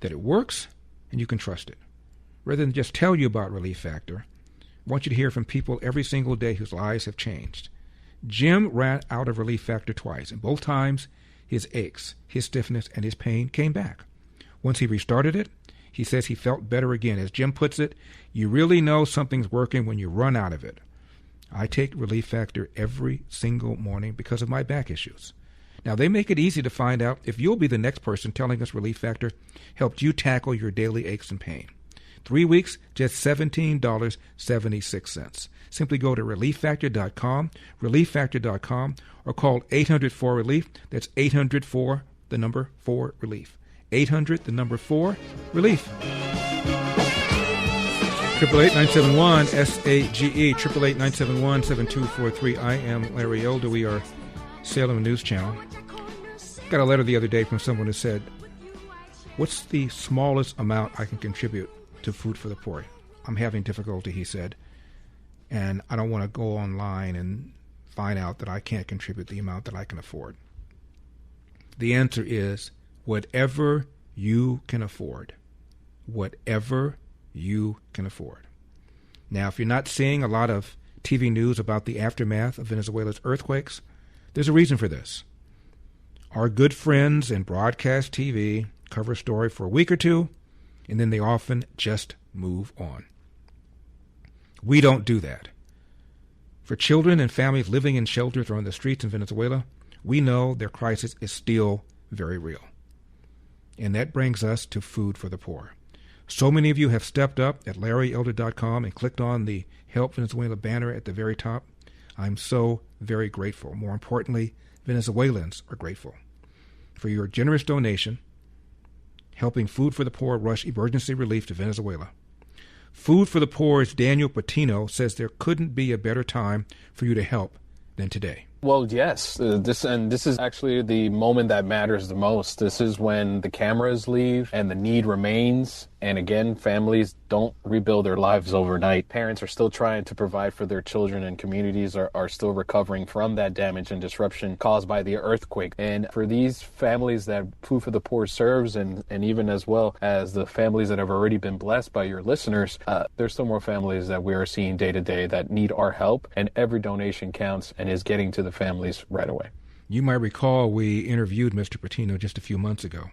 Speaker 3: that it works and you can trust it. Rather than just tell you about Relief Factor, I want you to hear from people every single day whose lives have changed. Jim ran out of Relief Factor twice, and both times his aches, his stiffness, and his pain came back. Once he restarted it, he says he felt better again. As Jim puts it, you really know something's working when you run out of it. I take Relief Factor every single morning because of my back issues. Now, they make it easy to find out if you'll be the next person telling us Relief Factor helped you tackle your daily aches and pain. 3 weeks, just $17.76. Simply go to relieffactor.com, relieffactor.com, or call 800-4-RELIEF. That's 800-4, the number 4, relief. 800-4-RELIEF. 888-971-SAGE, 888-971-7243. I am Larry Elder. We are Salem News Channel. Got a letter the other day from someone who said, what's the smallest amount I can contribute to Food for the Poor? I'm having difficulty, he said, and I don't want to go online and find out that I can't contribute the amount that I can afford. The answer is whatever you can afford. Whatever you can afford. Now, if you're not seeing a lot of TV news about the aftermath of Venezuela's earthquakes, there's a reason for this. Our good friends in broadcast TV cover a story for a week or two, and then they often just move on. We don't do that. For children and families living in shelters or on the streets in Venezuela, we know their crisis is still very real. And that brings us to Food for the Poor. So many of you have stepped up at LarryElder.com and clicked on the Help Venezuela banner at the very top. I'm so very grateful. More importantly, Venezuelans are grateful for your generous donation, helping Food for the Poor rush emergency relief to Venezuela. Food for the Poor's Daniel Patino says there couldn't be a better time for you to help than today.
Speaker 8: Well, yes. This is actually the moment that matters the most. This is when the cameras leave and the need remains. And again, families don't rebuild their lives overnight. Parents are still trying to provide for their children, and communities are still recovering from that damage and disruption caused by the earthquake. And for these families that Food for the Poor serves, and even as well as the families that have already been blessed by your listeners, there's still more families that we are seeing day to day that need our help, and every donation counts and is getting to the families right away.
Speaker 3: You might recall we interviewed Mr. Patino just a few months ago,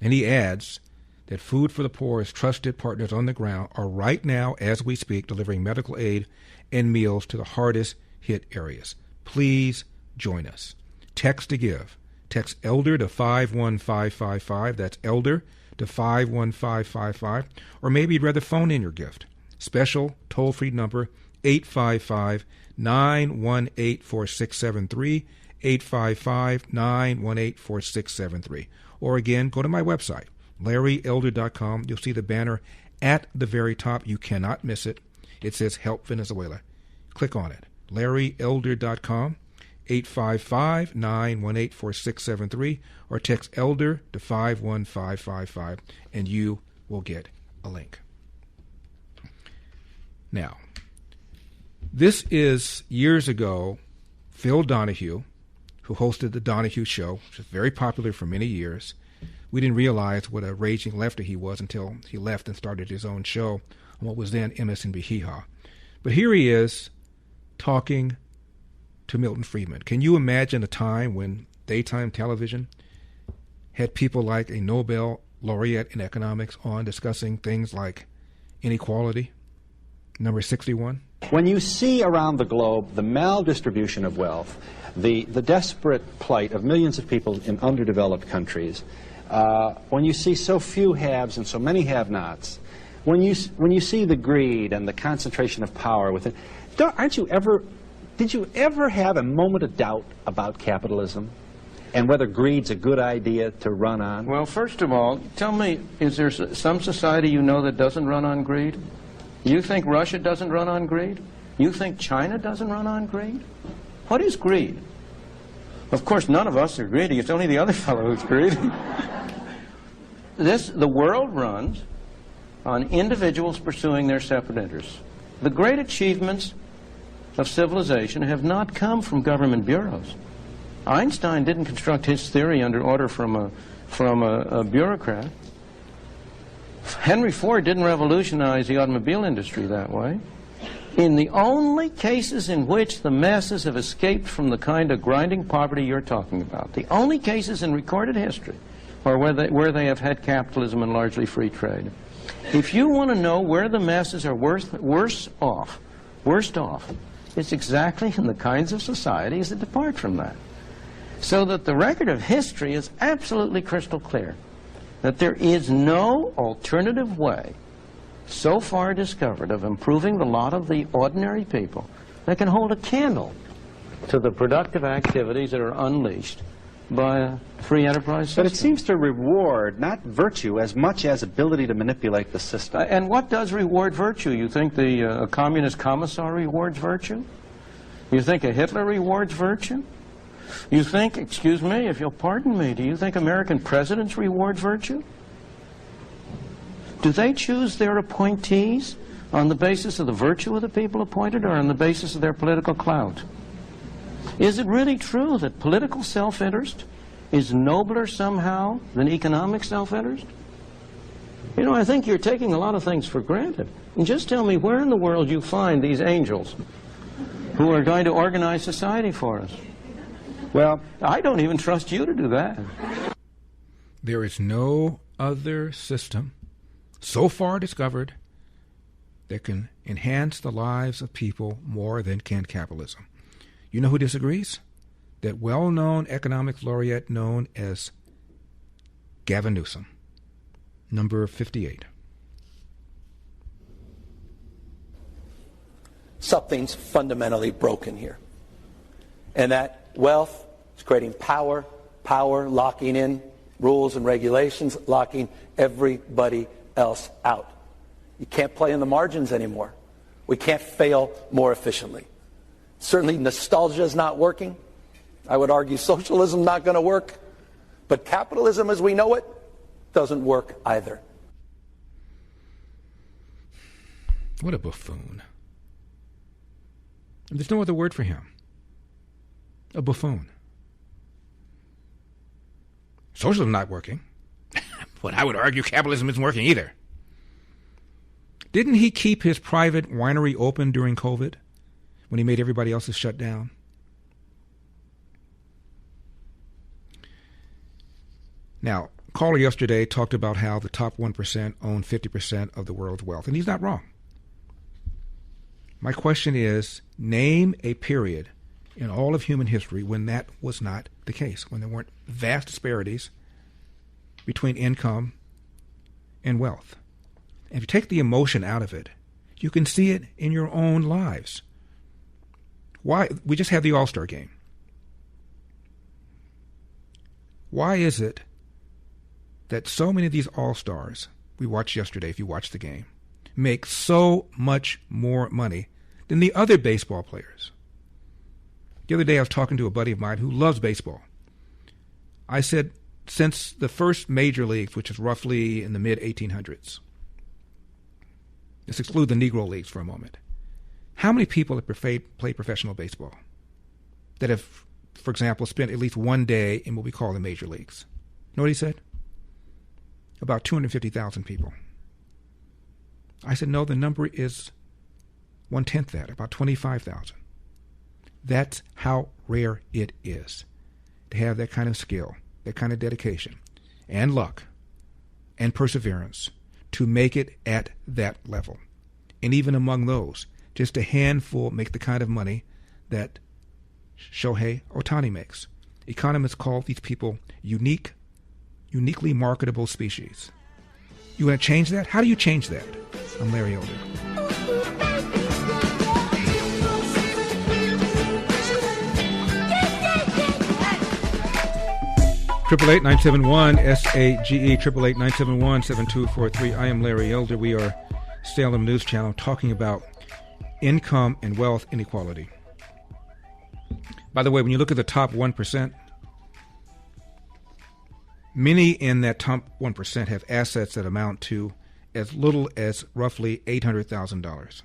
Speaker 3: and he adds that Food for the Poor's trusted partners on the ground are right now, as we speak, delivering medical aid and meals to the hardest hit areas. Please join us. Text to give. Text ELDER to 51555. That's ELDER to 51555. Or maybe you'd rather phone in your gift. Special toll-free number 855-918-4673, 855-918-4673. Or again, go to my website, LarryElder.com. You'll see the banner at the very top. You cannot miss it. It says Help Venezuela. Click on it. LarryElder.com, 855-918-4673, or text ELDER to 51555, and you will get a link. Now, this is years ago, Phil Donahue, who hosted the Donahue Show, which was very popular for many years. We didn't realize what a raging lefty he was until he left and started his own show on what was then MSNBC Hee Haw. But here he is talking to Milton Friedman. Can you imagine a time when daytime television had people like a Nobel laureate in economics on discussing things like inequality? Number 61.
Speaker 1: When you see around the globe the maldistribution of wealth, the desperate plight of millions of people in underdeveloped countries, when you see so few haves and so many have-nots, when you see the greed and the concentration of power within, did you ever have a moment of doubt about capitalism and whether greed's a good idea to run on?
Speaker 22: Well, first of all, tell me, is there some society you know that doesn't run on greed? You think Russia doesn't run on greed? You think China doesn't run on greed? What is greed? Of course, none of us are greedy. It's only the other fellow who's greedy. The world runs on individuals pursuing their separate interests. The great achievements of civilization have not come from government bureaus. Einstein didn't construct his theory under order from a bureaucrat. Henry Ford didn't revolutionize the automobile industry that way. In the only cases in which the masses have escaped from the kind of grinding poverty you're talking about, the only cases in recorded history are where they have had capitalism and largely free trade. If you want to know where the masses are worst off, it's exactly in the kinds of societies that depart from that. So that the record of history is absolutely crystal clear that there is no alternative way so far discovered of improving the lot of the ordinary people that can hold a candle to the productive activities that are unleashed by a free enterprise system.
Speaker 1: But it seems to reward not virtue as much as ability to manipulate the system.
Speaker 22: And what does reward virtue? You think a communist commissar rewards virtue? You think a Hitler rewards virtue? You think, excuse me, if you'll pardon me, do you think American presidents reward virtue? Do they choose their appointees on the basis of the virtue of the people appointed or on the basis of their political clout? Is it really true that political self-interest is nobler somehow than economic self-interest? You know, I think you're taking a lot of things for granted. And just tell me where in the world you find these angels who are going to organize society for us. Well, I don't even trust you to do that.
Speaker 3: There is no other system so far discovered that can enhance the lives of people more than can capitalism. You know who disagrees? That well-known economics laureate known as Gavin Newsom, number 58.
Speaker 23: Something's fundamentally broken here. And that wealth is creating power locking in rules and regulations, locking everybody else out. You can't play in the margins anymore. We can't fail more efficiently. Certainly nostalgia is not working. I would argue socialism not going to work, but capitalism as we know it doesn't work either.
Speaker 3: What a buffoon. There's no other word for him. A buffoon. Socialism not working. But I would argue capitalism isn't working either. Didn't he keep his private winery open during COVID when he made everybody else's shut down? Now, caller yesterday talked about how the top 1% own 50% of the world's wealth, and he's not wrong. My question is, name a period in all of human history when that was not the case, when there weren't vast disparities between income and wealth. And if you take the emotion out of it, you can see it in your own lives. Why? We just had the All-Star game. Why is it that so many of these All-Stars we watched yesterday, if you watched the game, make so much more money than the other baseball players? The other day I was talking to a buddy of mine who loves baseball. I said, since the first major leagues, which is roughly in the mid-1800s, let's exclude the Negro leagues for a moment, how many people have played professional baseball that have, for example, spent at least one day in what we call the major leagues? You know what he said? About 250,000 people. I said, no, the number is 1/10 that, about 25,000. That's how rare it is to have that kind of skill, that kind of dedication, and luck, and perseverance to make it at that level. And even among those, just a handful make the kind of money that Shohei Ohtani makes. Economists call these people uniquely marketable species. You want to change that? How do you change that? I'm Larry Elder. Triple 971 SAGE 888-971-7243. I am Larry Elder. We are Salem News Channel talking about income and wealth inequality. By the way, when you look at the top 1%, many in that top 1% have assets that amount to as little as roughly $800,000.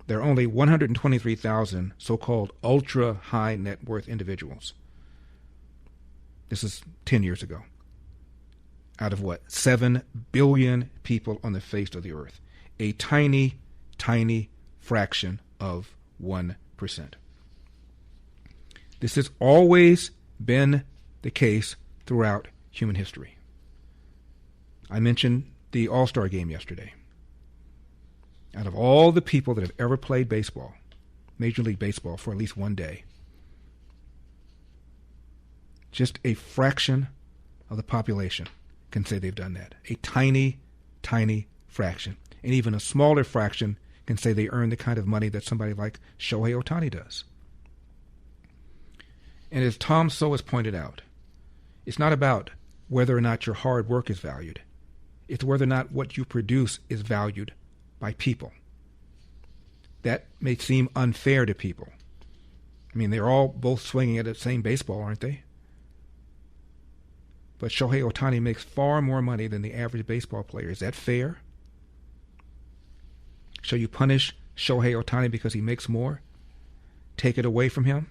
Speaker 3: There are only 123,000 so-called ultra-high net worth individuals. This is 10 years ago. Out of what? 7 billion people on the face of the earth. A tiny, tiny fraction of 1%. This has always been the case throughout human history. I mentioned the All-Star game yesterday. Out of all the people that have ever played baseball, Major League Baseball, for at least one day, just a fraction of the population can say they've done that. A tiny, tiny fraction. And even a smaller fraction can say they earn the kind of money that somebody like Shohei Ohtani does. And as Tom Sowell has pointed out, it's not about whether or not your hard work is valued. It's whether or not what you produce is valued by people. That may seem unfair to people. I mean, they're all both swinging at the same baseball, aren't they? But Shohei Ohtani makes far more money than the average baseball player. Is that fair? Shall you punish Shohei Ohtani because he makes more? Take it away from him?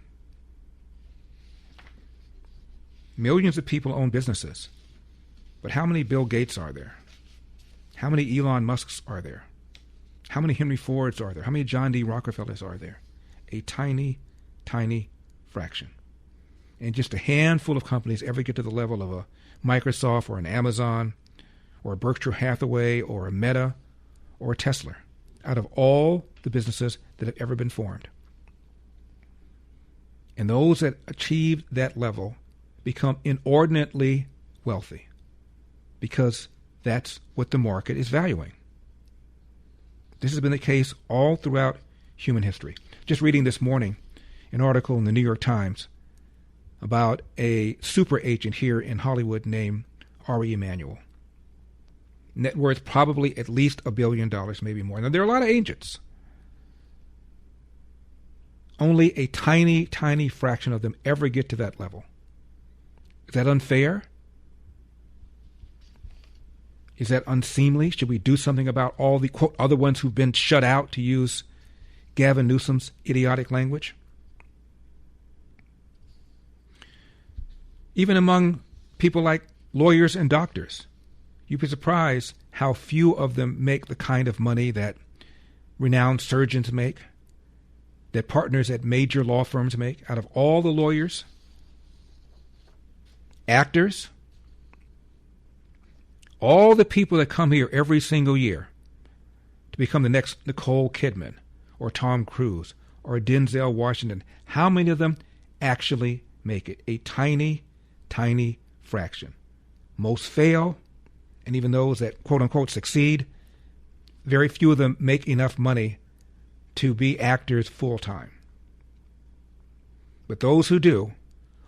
Speaker 3: Millions of people own businesses. But how many Bill Gates are there? How many Elon Musks are there? How many Henry Fords are there? How many John D. Rockefellers are there? A tiny, tiny fraction. And just a handful of companies ever get to the level of a Microsoft or an Amazon or a Berkshire Hathaway or a Meta or a Tesla out of all the businesses that have ever been formed. And those that achieve that level become inordinately wealthy because that's what the market is valuing. This has been the case all throughout human history. Just reading this morning an article in the New York Times about a super agent here in Hollywood named Ari Emanuel. Net worth probably at least $1 billion, maybe more. Now, there are a lot of agents. Only a tiny, tiny fraction of them ever get to that level. Is that unfair? Is that unseemly? Should we do something about all the, quote, other ones who've been shut out, to use Gavin Newsom's idiotic language? Even among people like lawyers and doctors, you'd be surprised how few of them make the kind of money that renowned surgeons make, that partners at major law firms make. Out of all the lawyers, actors, all the people that come here every single year to become the next Nicole Kidman or Tom Cruise or Denzel Washington, how many of them actually make it? A tiny, tiny fraction. Most fail, and even those that quote-unquote succeed, very few of them make enough money to be actors full-time. But those who do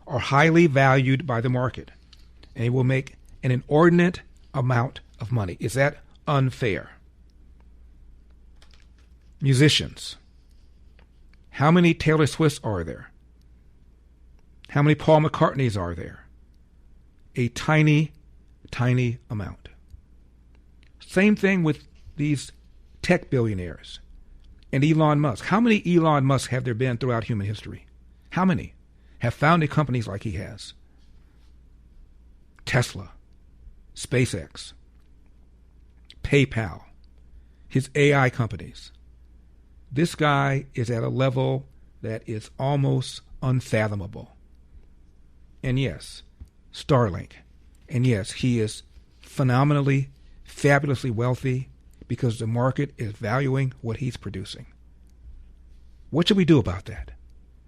Speaker 3: are highly valued by the market, and they will make an inordinate amount of money. Is that unfair? Musicians. How many Taylor Swifts are there? How many Paul McCartneys are there? A tiny, tiny amount. Same thing with these tech billionaires and Elon Musk. How many Elon Musk have there been throughout human history? How many have founded companies like he has? Tesla, SpaceX, PayPal, his AI companies. This guy is at a level that is almost unfathomable. And yes, Starlink. And yes, he is phenomenally, fabulously wealthy because the market is valuing what he's producing. What should we do about that?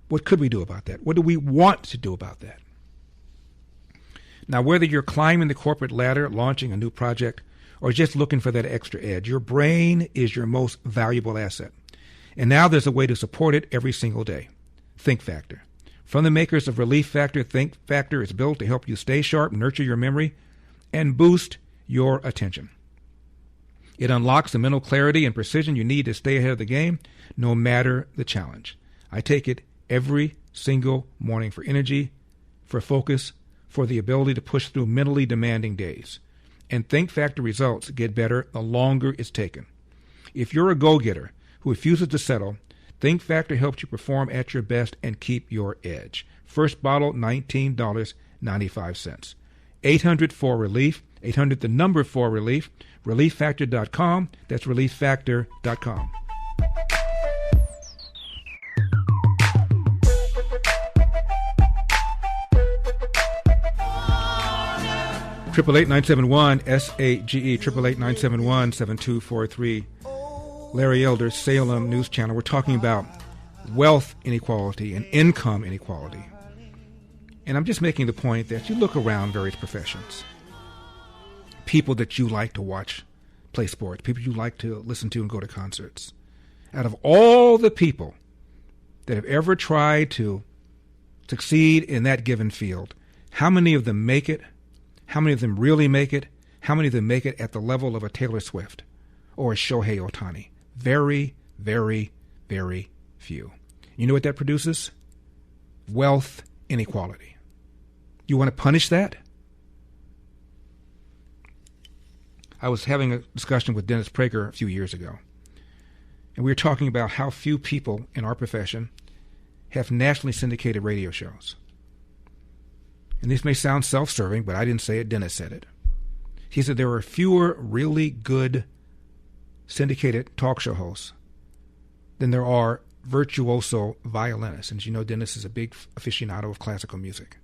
Speaker 3: What could we do about that? What do we want to do about that? Now, whether you're climbing the corporate ladder, launching a new project, or just looking for that extra edge, your brain is your most valuable asset. And now there's a way to support it every single day. Think Factor. From the makers of Relief Factor, Think Factor is built to help you stay sharp, nurture your memory, and boost your attention. It unlocks the mental clarity and precision you need to stay ahead of the game, no matter the challenge. I take it every single morning for energy, for focus, for the ability to push through mentally demanding days. And Think Factor results get better the longer it's taken. If you're a go-getter who refuses to settle, Think Factor helps you perform at your best and keep your edge. First bottle, $19.95. 800-4-RELIEF, 800 the number 4-RELIEF, relieffactor.com. That's relieffactor.com. Triple 8-971 SAGE, 888-971-7243. Larry Elder, Salem News Channel. We're talking about wealth inequality and income inequality. And I'm just making the point that you look around various professions. People that you like to watch play sports, people you like to listen to and go to concerts. Out of all the people that have ever tried to succeed in that given field, how many of them make it? How many of them really make it? How many of them make it at the level of a Taylor Swift or a Shohei Ohtani? Very, very, very few. You know what that produces? Wealth inequality. You want to punish that? I was having a discussion with Dennis Prager a few years ago, and we were talking about how few people in our profession have nationally syndicated radio shows. And this may sound self-serving, but I didn't say it. Dennis said it. He said there are fewer really good syndicated talk show hosts than there are virtuoso violinists. And as you know, Dennis is a big aficionado of classical music.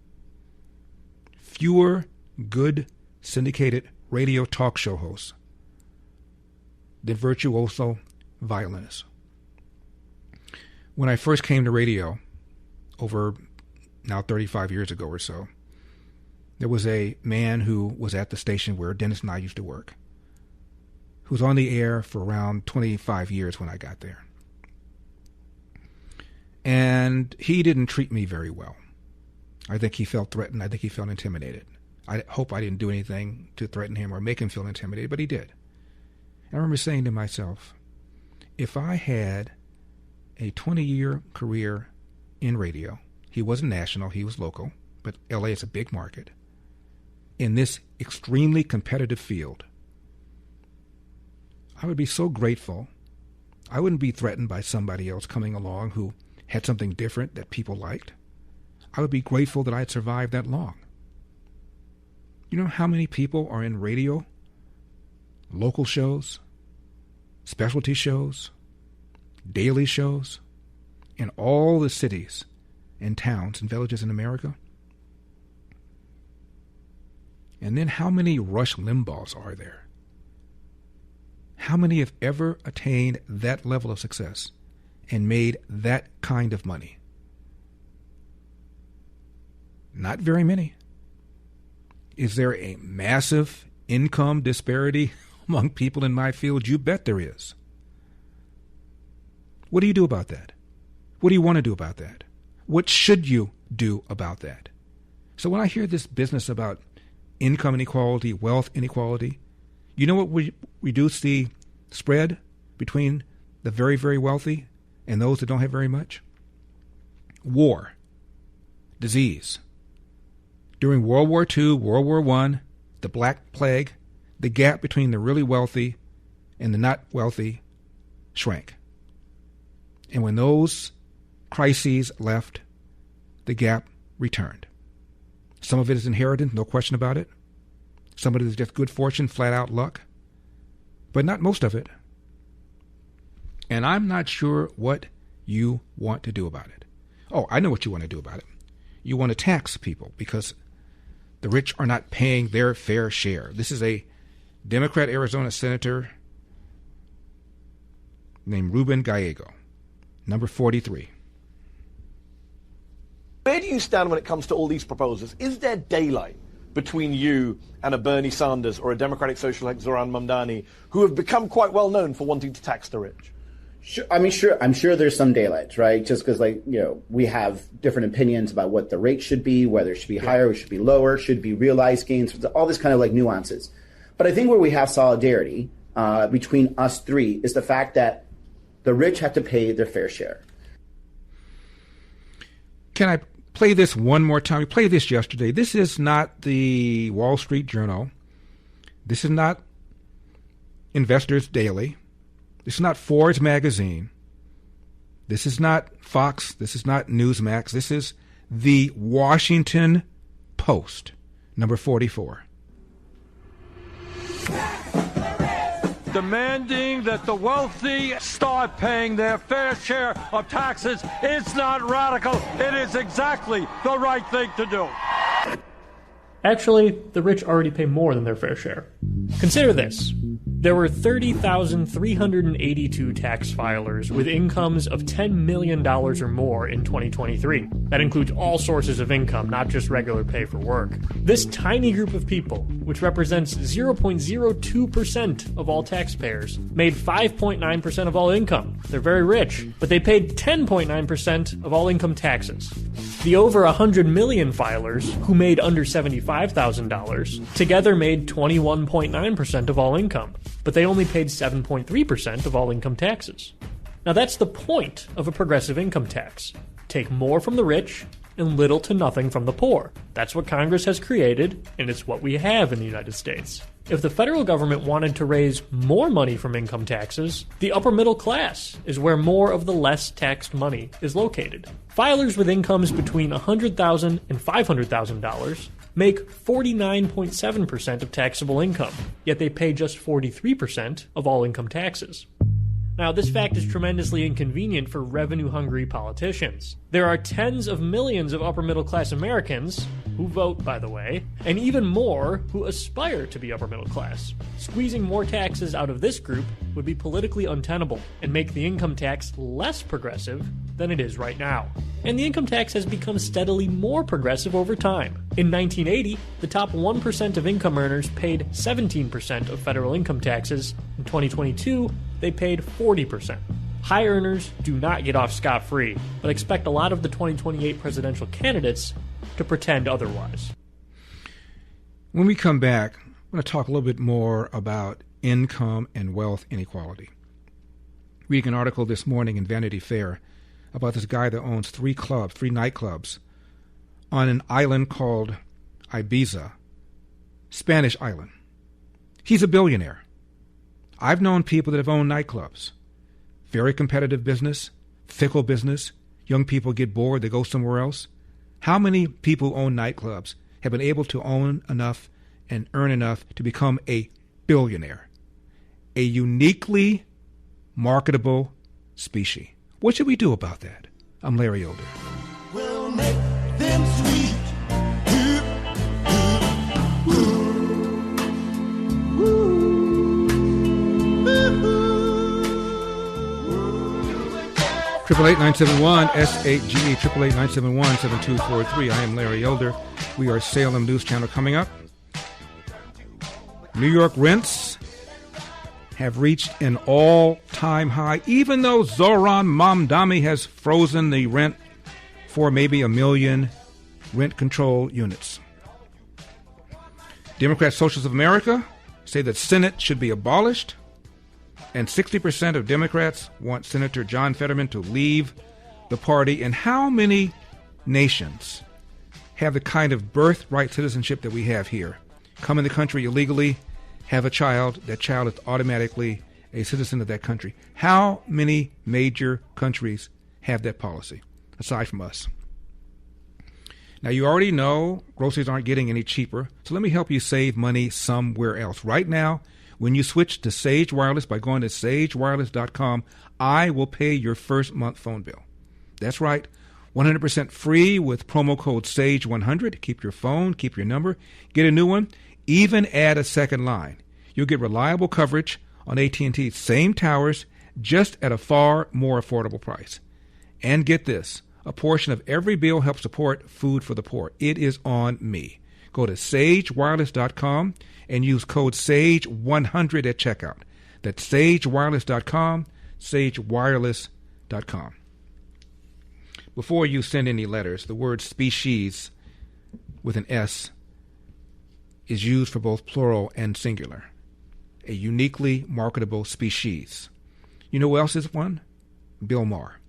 Speaker 3: Fewer good syndicated radio talk show hosts than virtuoso violinists. When I first came to radio over now 35 years ago or so, there was a man who was at the station where Dennis and I used to work, who was on the air for around 25 years when I got there. And he didn't treat me very well. I think he felt threatened. I think he felt intimidated. I hope I didn't do anything to threaten him or make him feel intimidated, but he did. And I remember saying to myself, if I had a 20-year career in radio. He wasn't national, he was local, but LA is a big market. In this extremely competitive field, I would be so grateful. I wouldn't be threatened by somebody else coming along who had something different that people liked. I would be grateful that I had survived that long. You know how many people are in radio, local shows, specialty shows, daily shows, in all the cities and towns and villages in America? And then how many Rush Limbaughs are there? How many have ever attained that level of success and made that kind of money? Not very many. Is there a massive income disparity among people in my field? You bet there is. What do you do about that? What do you want to do about that? What should you do about that? So when I hear this business about income inequality, wealth inequality, you know what we reduce the spread between the very, very wealthy and those that don't have very much? War, disease. During World War II, World War I, the Black Plague, the gap between the really wealthy and the not wealthy shrank. And when those crises left, the gap returned. Some of it is inherited, no question about it. Some of it is just good fortune, flat-out luck. But not most of it. And I'm not sure what you want to do about it. Oh, I know what you want to do about it. You want to tax people because the rich are not paying their fair share. This is a Democrat Arizona senator named Ruben Gallego, number 43.
Speaker 2: Where do you stand when it comes to all these proposals? Is there daylight between you and a Bernie Sanders or a Democratic social like Zoran Mamdani, who have become quite well known for wanting to tax the rich?
Speaker 7: Sure, I mean, sure. I'm sure there's some daylight, right? Just because, we have different opinions about what the rate should be, whether it should be higher, it should be lower, should be realized gains, all this kind of nuances. But I think where we have solidarity between us three is the fact that the rich have to pay their fair share.
Speaker 3: Can I play this one more time? We played this yesterday. This is not the Wall Street Journal. This is not Investors Daily. This is not Forbes magazine. This is not Fox. This is not Newsmax. This is the Washington Post, number 44.
Speaker 9: Demanding that the wealthy start paying their fair share of taxes. It's not radical. It is exactly the right thing to do.
Speaker 24: Actually, the rich already pay more than their fair share. Consider this. There were 30,382 tax filers with incomes of $10 million or more in 2023. That includes all sources of income, not just regular pay for work. This tiny group of people, which represents 0.02% of all taxpayers, made 5.9% of all income. They're very rich, but they paid 10.9% of all income taxes. The over 100 million filers, who made under $75,000, together made 21.9% of all income, but they only paid 7.3% of all income taxes. Now that's the point of a progressive income tax. Take more from the rich and little to nothing from the poor. That's what Congress has created, and it's what we have in the United States. If the federal government wanted to raise more money from income taxes, the upper middle class is where more of the less taxed money is located. Filers with incomes between $100,000 and $500,000 make 49.7% of taxable income, yet they pay just 43% of all income taxes. Now, this fact is tremendously inconvenient for revenue-hungry politicians. There are tens of millions of upper-middle-class Americans, who vote, by the way, and even more who aspire to be upper-middle-class. Squeezing more taxes out of this group would be politically untenable and make the income tax less progressive than it is right now. And the income tax has become steadily more progressive over time. In 1980, the top 1% of income earners paid 17% of federal income taxes. In 2022, they paid 40%. High earners do not get off scot-free, but expect a lot of the 2028 presidential candidates to pretend otherwise.
Speaker 3: When we come back, I'm going to talk a little bit more about income and wealth inequality. reading an article this morning in Vanity Fair about this guy that owns three nightclubs on an island called Ibiza, Spanish island. He's a billionaire. I've known people that have owned nightclubs. Very competitive business, fickle business. Young people get bored, they go somewhere else. How many people who own nightclubs have been able to own enough and earn enough to become a billionaire? A uniquely marketable species. What should we do about that? I'm Larry Elder.
Speaker 4: We'll make them sweet.
Speaker 3: Triple 8-971 SAGE 888-971-7243. I am Larry Elder. We are Salem News Channel. Coming up, New York rents have reached an all-time high, even though Zohran Mamdani has frozen the rent for maybe 1 million rent control units. Democrat Socialists of America say that Senate should be abolished, and 60% of Democrats want Senator John Fetterman to leave the party. And how many nations have the kind of birthright citizenship that we have here? Come in the country illegally, have a child, that child is automatically a citizen of that country. How many major countries have that policy, aside from us? Now, you already know groceries aren't getting any cheaper, so let me help you save money somewhere else. Right now, when you switch to Sage Wireless by going to sagewireless.com, I will pay your first month phone bill. That's right, 100% free with promo code SAGE100. Keep your phone, keep your number, get a new one, even add a second line. You'll get reliable coverage on AT&T's same towers, just at a far more affordable price. And get this, a portion of every bill helps support Food for the Poor. It is on me. Go to sagewireless.com and use code SAGE100 at checkout. That's sagewireless.com, sagewireless.com. Before you send any letters, the word species with an S is used for both plural and singular. A uniquely marketable species. You know who else is one? Bill Maher.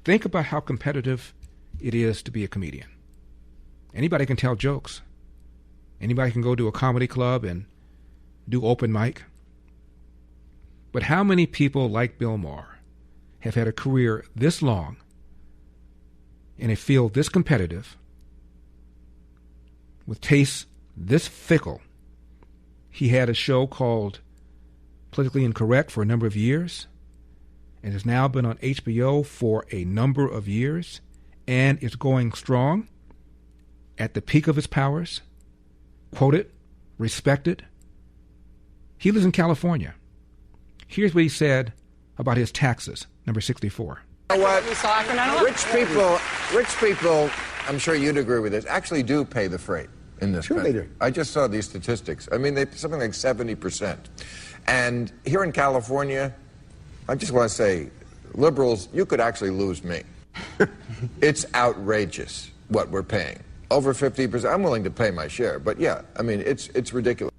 Speaker 3: Think about how competitive it is to be a comedian. Anybody can tell jokes. Anybody can go to a comedy club and do open mic. But how many people like Bill Maher have had a career this long in a field this competitive, with tastes this fickle? He had a show called Politically Incorrect for a number of years, and has now been on HBO for a number of years, and is going strong, at the peak of his powers, quoted, respected. He lives in California. Here's what he said about his taxes, number 64.
Speaker 6: You know what? Rich people, I'm sure you'd agree with this, actually do pay the freight in this country. They do. I just saw these statistics. I mean, something like 70%. And here in California, I just want to say, liberals, you could actually lose me. It's outrageous what we're paying. Over 50%. I'm willing to pay my share. But yeah, I mean, it's ridiculous.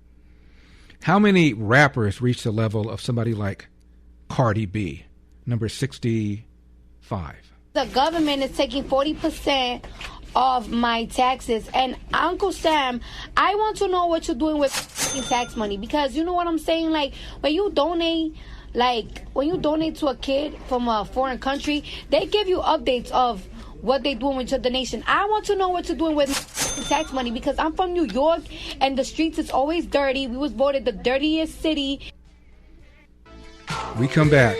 Speaker 3: How many rappers reach the level of somebody like Cardi B, number 65?
Speaker 10: The government is taking 40% of my taxes. And Uncle Sam, I want to know what you're doing with tax money. Because you know what I'm saying? Like, when you donate to a kid from a foreign country, they give you updates of what they're doing with your donation. I want to know what you're doing with tax money, because I'm from New York and the streets is always dirty. We was voted the dirtiest city.
Speaker 3: We come back.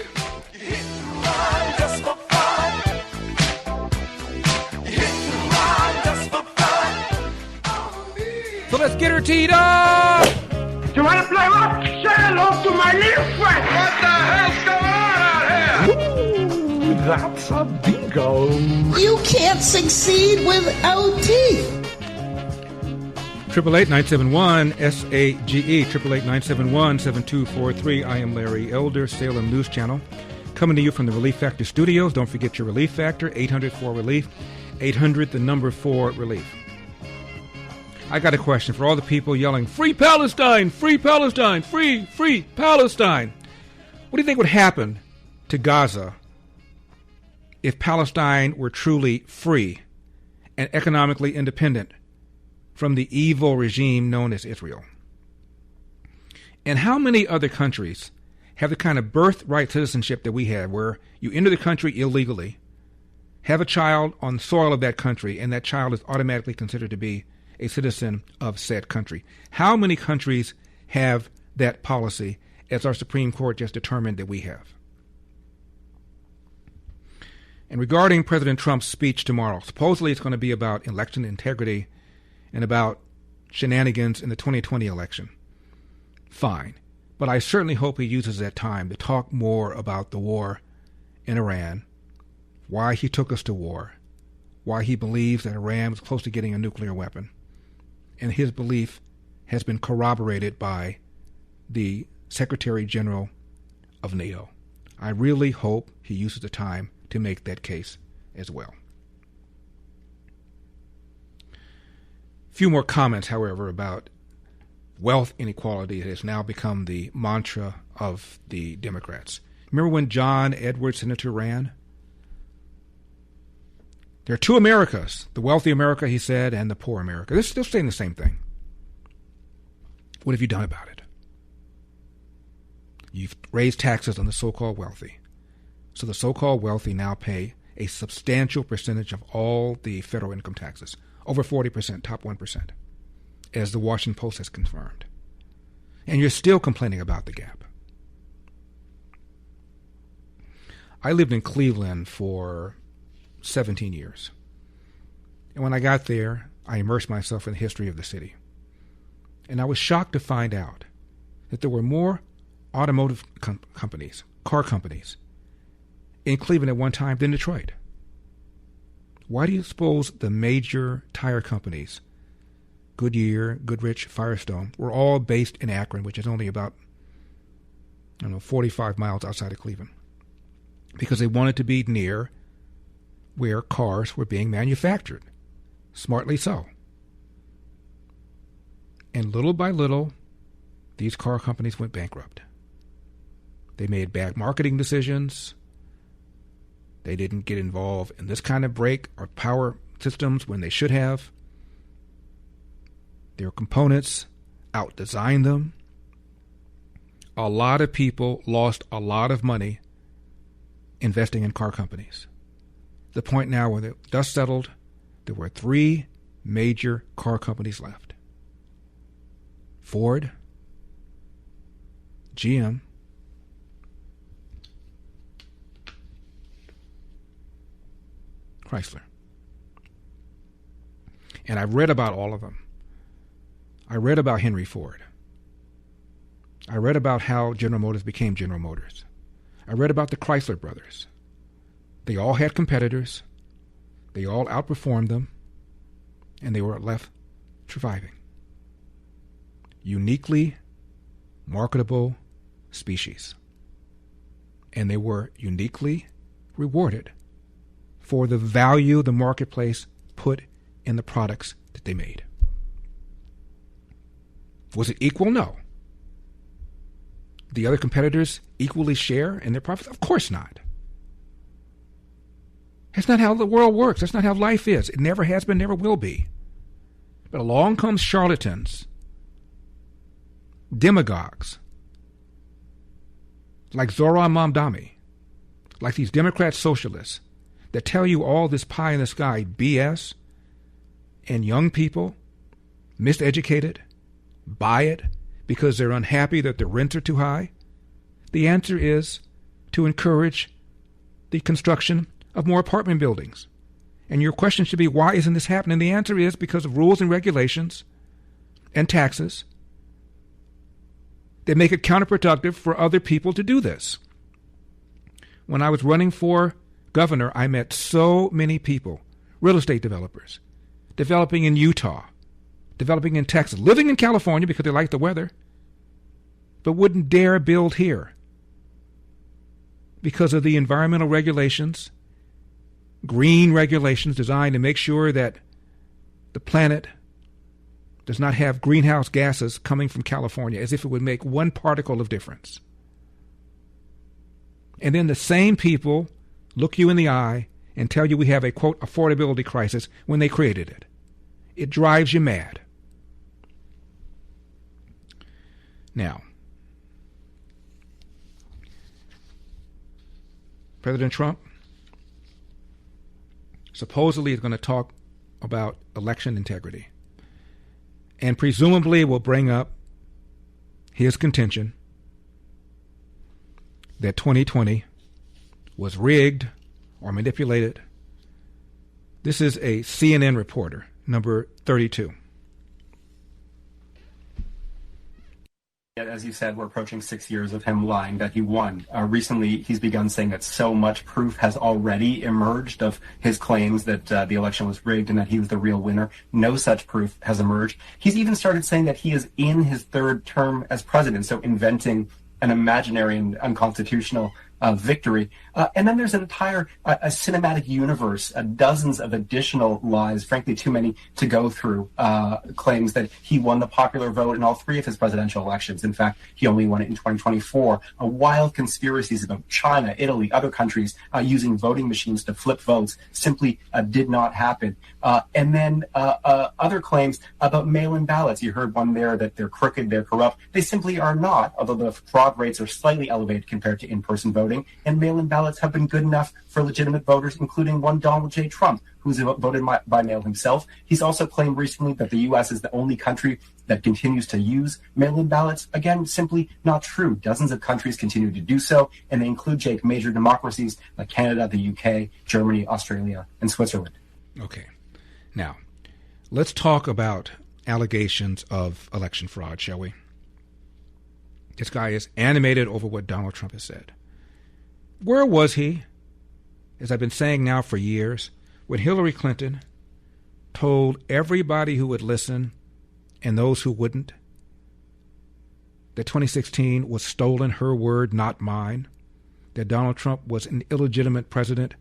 Speaker 3: So let's get her teed up!
Speaker 4: You wanna play rock? Say hello to my little friend! What the hell's going on out here?
Speaker 17: That's a bingo.
Speaker 5: You can't succeed without teeth.
Speaker 3: 888-971 SAGE 888-971-7243. I am Larry Elder, Salem News Channel, coming to you from the Relief Factor studios. Don't forget your Relief Factor, 800-4RELIEF, 800 the number 4 relief. I got a question for all the people yelling, "Free Palestine! Free Palestine! Free Palestine!" What do you think would happen to Gaza if Palestine were truly free and economically independent from the evil regime known as Israel? And how many other countries have the kind of birthright citizenship that we have, where you enter the country illegally, have a child on the soil of that country, and that child is automatically considered to be a citizen of said country? How many countries have that policy, as our Supreme Court just determined that we have? And regarding President Trump's speech tomorrow, supposedly it's going to be about election integrity and about shenanigans in the 2020 election. Fine. But I certainly hope he uses that time to talk more about the war in Iran, why he took us to war, why he believes that Iran was close to getting a nuclear weapon. And his belief has been corroborated by the Secretary General of NATO. I really hope he uses the time to make that case as well. A few more comments, however, about wealth inequality that has now become the mantra of the Democrats. Remember when John Edwards, senator, ran? There are two Americas, the wealthy America, he said, and the poor America. They're still saying the same thing. What have you done about it? You've raised taxes on the so-called wealthy. So the so-called wealthy now pay a substantial percentage of all the federal income taxes, over 40%, top 1%, as the Washington Post has confirmed. And you're still complaining about the gap. I lived in Cleveland for 17 years. And when I got there, I immersed myself in the history of the city. And I was shocked to find out that there were more automotive companies, car companies, in Cleveland at one time than Detroit. Why do you suppose the major tire companies, Goodyear, Goodrich, Firestone, were all based in Akron, which is only about 45 miles outside of Cleveland? Because they wanted to be near where cars were being manufactured. Smartly so. And little by little, these car companies went bankrupt. They made bad marketing decisions. They didn't get involved in this kind of brake or power systems when they should have. Their components out-designed them. A lot of people lost a lot of money investing in car companies. The point now where the dust settled, there were 3 major car companies left. Ford, GM, Chrysler. And I've read about all of them. I read about Henry Ford. I read about how General Motors became General Motors. I read about the Chrysler brothers. They all had competitors. They all outperformed them. And they were left surviving. Uniquely marketable species. And they were uniquely rewarded for the value the marketplace put in the products that they made. Was it equal? No. The other competitors equally share in their profits? Of course not. That's not how the world works. That's not how life is. It never has been, never will be. But along comes charlatans, demagogues, like Zoran Mamdani, like these Democrat socialists that tell you all this pie in the sky BS, and young people, miseducated, buy it because they're unhappy that the rents are too high. The answer is to encourage the construction of more apartment buildings. And your question should be, why isn't this happening? The answer is because of rules and regulations and taxes that make it counterproductive for other people to do this. When I was running for governor, I met so many people, real estate developers, developing in Utah, developing in Texas, living in California because they like the weather, but wouldn't dare build here because of the environmental regulations, green regulations designed to make sure that the planet does not have greenhouse gases coming from California, as if it would make one particle of difference. And then the same people look you in the eye and tell you we have a, quote, affordability crisis when they created it. It drives you mad. Now, President Trump supposedly is going to talk about election integrity and presumably will bring up his contention that 2020 was rigged or manipulated. This is a CNN reporter, number 32.
Speaker 11: As you said, we're approaching 6 years of him lying that he won. Recently, he's begun saying that so much proof has already emerged of his claims that the election was rigged and that he was the real winner. No such proof has emerged. He's even started saying that he is in his third term as president, so inventing an imaginary and unconstitutional victory. And then there's an entire a cinematic universe, dozens of additional lies, frankly too many to go through, claims that he won the popular vote in all three of his presidential elections. In fact, he only won it in 2024. Wild conspiracies about China, Italy, other countries using voting machines to flip votes simply did not happen. And then other claims about mail-in ballots. You heard one there that they're crooked, they're corrupt. They simply are not, although the fraud rates are slightly elevated compared to in-person voting. And mail-in ballots have been good enough for legitimate voters, including one Donald J. Trump, who's voted by mail himself. He's also claimed recently that the U.S. is the only country that continues to use mail-in ballots. Again, simply not true. Dozens of countries continue to do so, and they include, Jake, major democracies like Canada, the UK, Germany, Australia, and Switzerland.
Speaker 3: Okay. Now, let's talk about allegations of election fraud, shall we? This guy is animated over what Donald Trump has said. Where was he, as I've been saying now for years, when Hillary Clinton told everybody who would listen and those who wouldn't that 2016 was stolen, her word, not mine, that Donald Trump was an illegitimate president,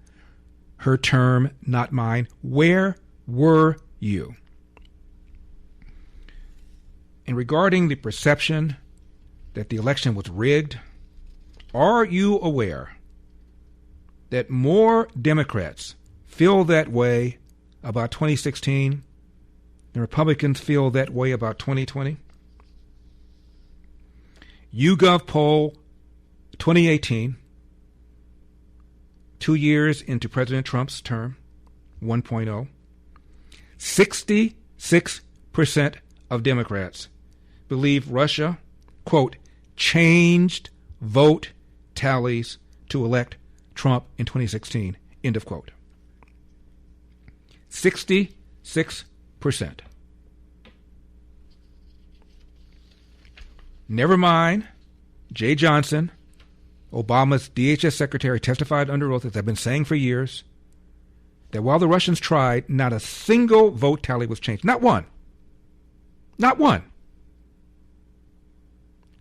Speaker 3: her term, not mine? Where were you? And regarding the perception that the election was rigged, are you aware that more Democrats feel that way about 2016 than Republicans feel that way about 2020? YouGov poll 2018, 2 years into President Trump's term, 1.0, 66% of Democrats believe Russia, quote, changed vote tallies to elect Trump in 2016, end of quote. 66%. Never mind, Jay Johnson, Obama's DHS secretary, testified under oath, as I've been saying for years, that while the Russians tried, not a single vote tally was changed. Not one. Not one.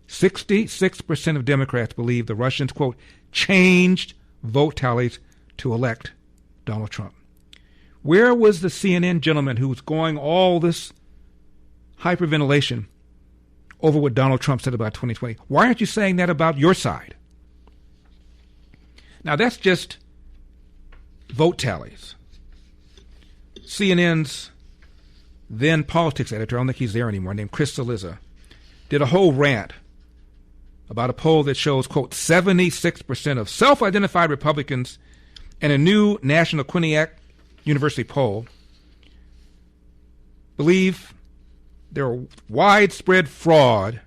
Speaker 3: 66% of Democrats believe the Russians, quote, changed vote tallies to elect Donald Trump. Where was the CNN gentleman who was going all this hyperventilation over what Donald Trump said about 2020? Why aren't you saying that about your side? Now, that's just vote tallies. CNN's then politics editor, I don't think he's there anymore, named Chris Cillizza, did a whole rant about a poll that shows, quote, 76% of self-identified Republicans and a new National Quinnipiac University poll believe there are widespread fraud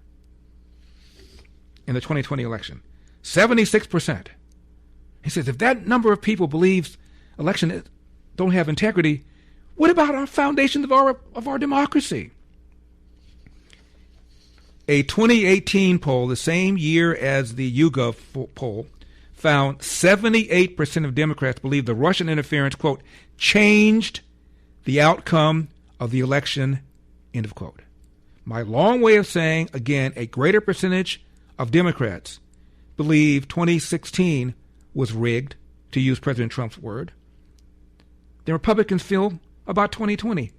Speaker 3: in the 2020 election. 76%. He says, if that number of people believes elections don't have integrity, what about our foundations of our democracy? A 2018 poll, the same year as the YouGov poll, found 78% of Democrats believe the Russian interference, quote, changed the outcome of the election, end of quote. My long way of saying, again, a greater percentage of Democrats believe 2016 was rigged, to use President Trump's word, than Republicans feel about 2020.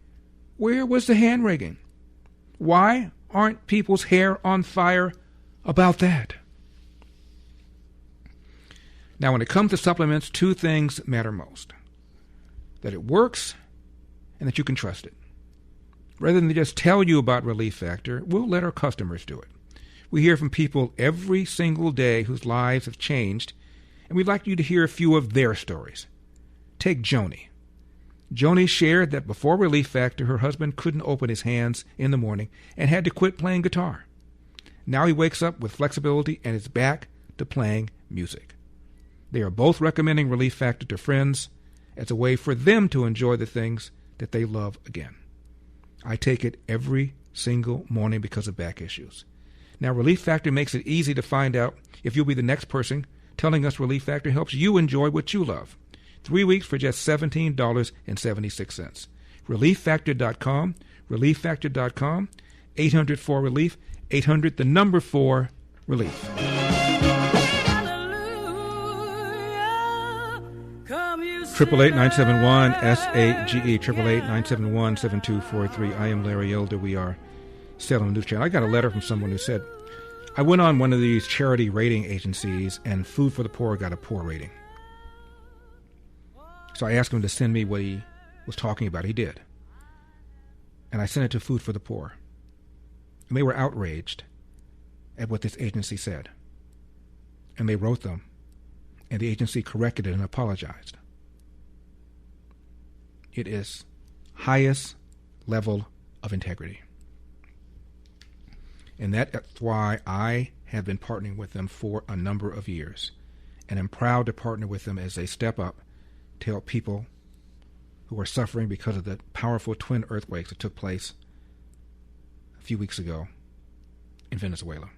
Speaker 3: Where was the hand-wringing? Why aren't people's hair on fire about that? Now, when it comes to supplements, two things matter most: that it works and that you can trust it. Rather than just tell you about Relief Factor, we'll let our customers do it. We hear from people every single day whose lives have changed, and we'd like you to hear a few of their stories. Take Joni. Joni shared that before Relief Factor, her husband couldn't open his hands in the morning and had to quit playing guitar. Now he wakes up with flexibility and is back to playing music. They are both recommending Relief Factor to friends as a way for them to enjoy the things that they love again. I take it every single morning because of back issues. Now, Relief Factor makes it easy to find out if you'll be the next person telling us Relief Factor helps you enjoy what you love. 3 weeks for just $17.76. ReliefFactor.com, ReliefFactor.com, 800-4-RELIEF, 800, the number 4, RELIEF. 888-971-SAGE, 888-971-7243. I am Larry Elder. We are Salem News Channel. I got a letter from someone who said, I went on one of these charity rating agencies and Food for the Poor got a poor rating. So I asked him to send me what he was talking about. He did. And I sent it to Food for the Poor. And they were outraged at what this agency said. And they wrote them. And the agency corrected it and apologized. It is highest level of integrity. And that's why I have been partnering with them for a number of years. And I'm proud to partner with them as they step up to help people who are suffering because of the powerful twin earthquakes that took place a few weeks ago in Venezuela.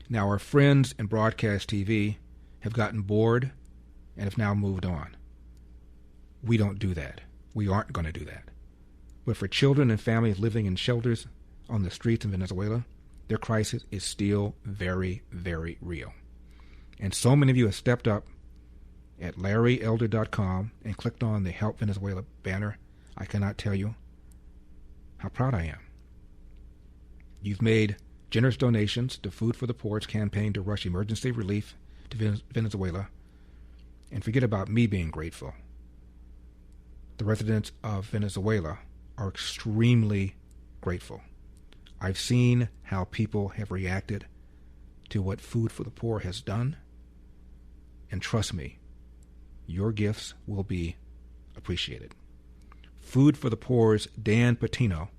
Speaker 3: Now, our friends in broadcast TV have gotten bored and have now moved on. We don't do that. We aren't going to do that. But for children and families living in shelters on the streets in Venezuela, their crisis is still very, very real. And so many of you have stepped up at LarryElder.com and clicked on the Help Venezuela banner. I cannot tell you how proud I am. You've made generous donations to Food for the Poor's campaign to rush emergency relief to Venezuela. And forget about me being grateful. The residents of Venezuela are extremely grateful. I've seen how people have reacted to what Food for the Poor has done. And trust me, your gifts will be appreciated. Food for the Poor's Dan Patino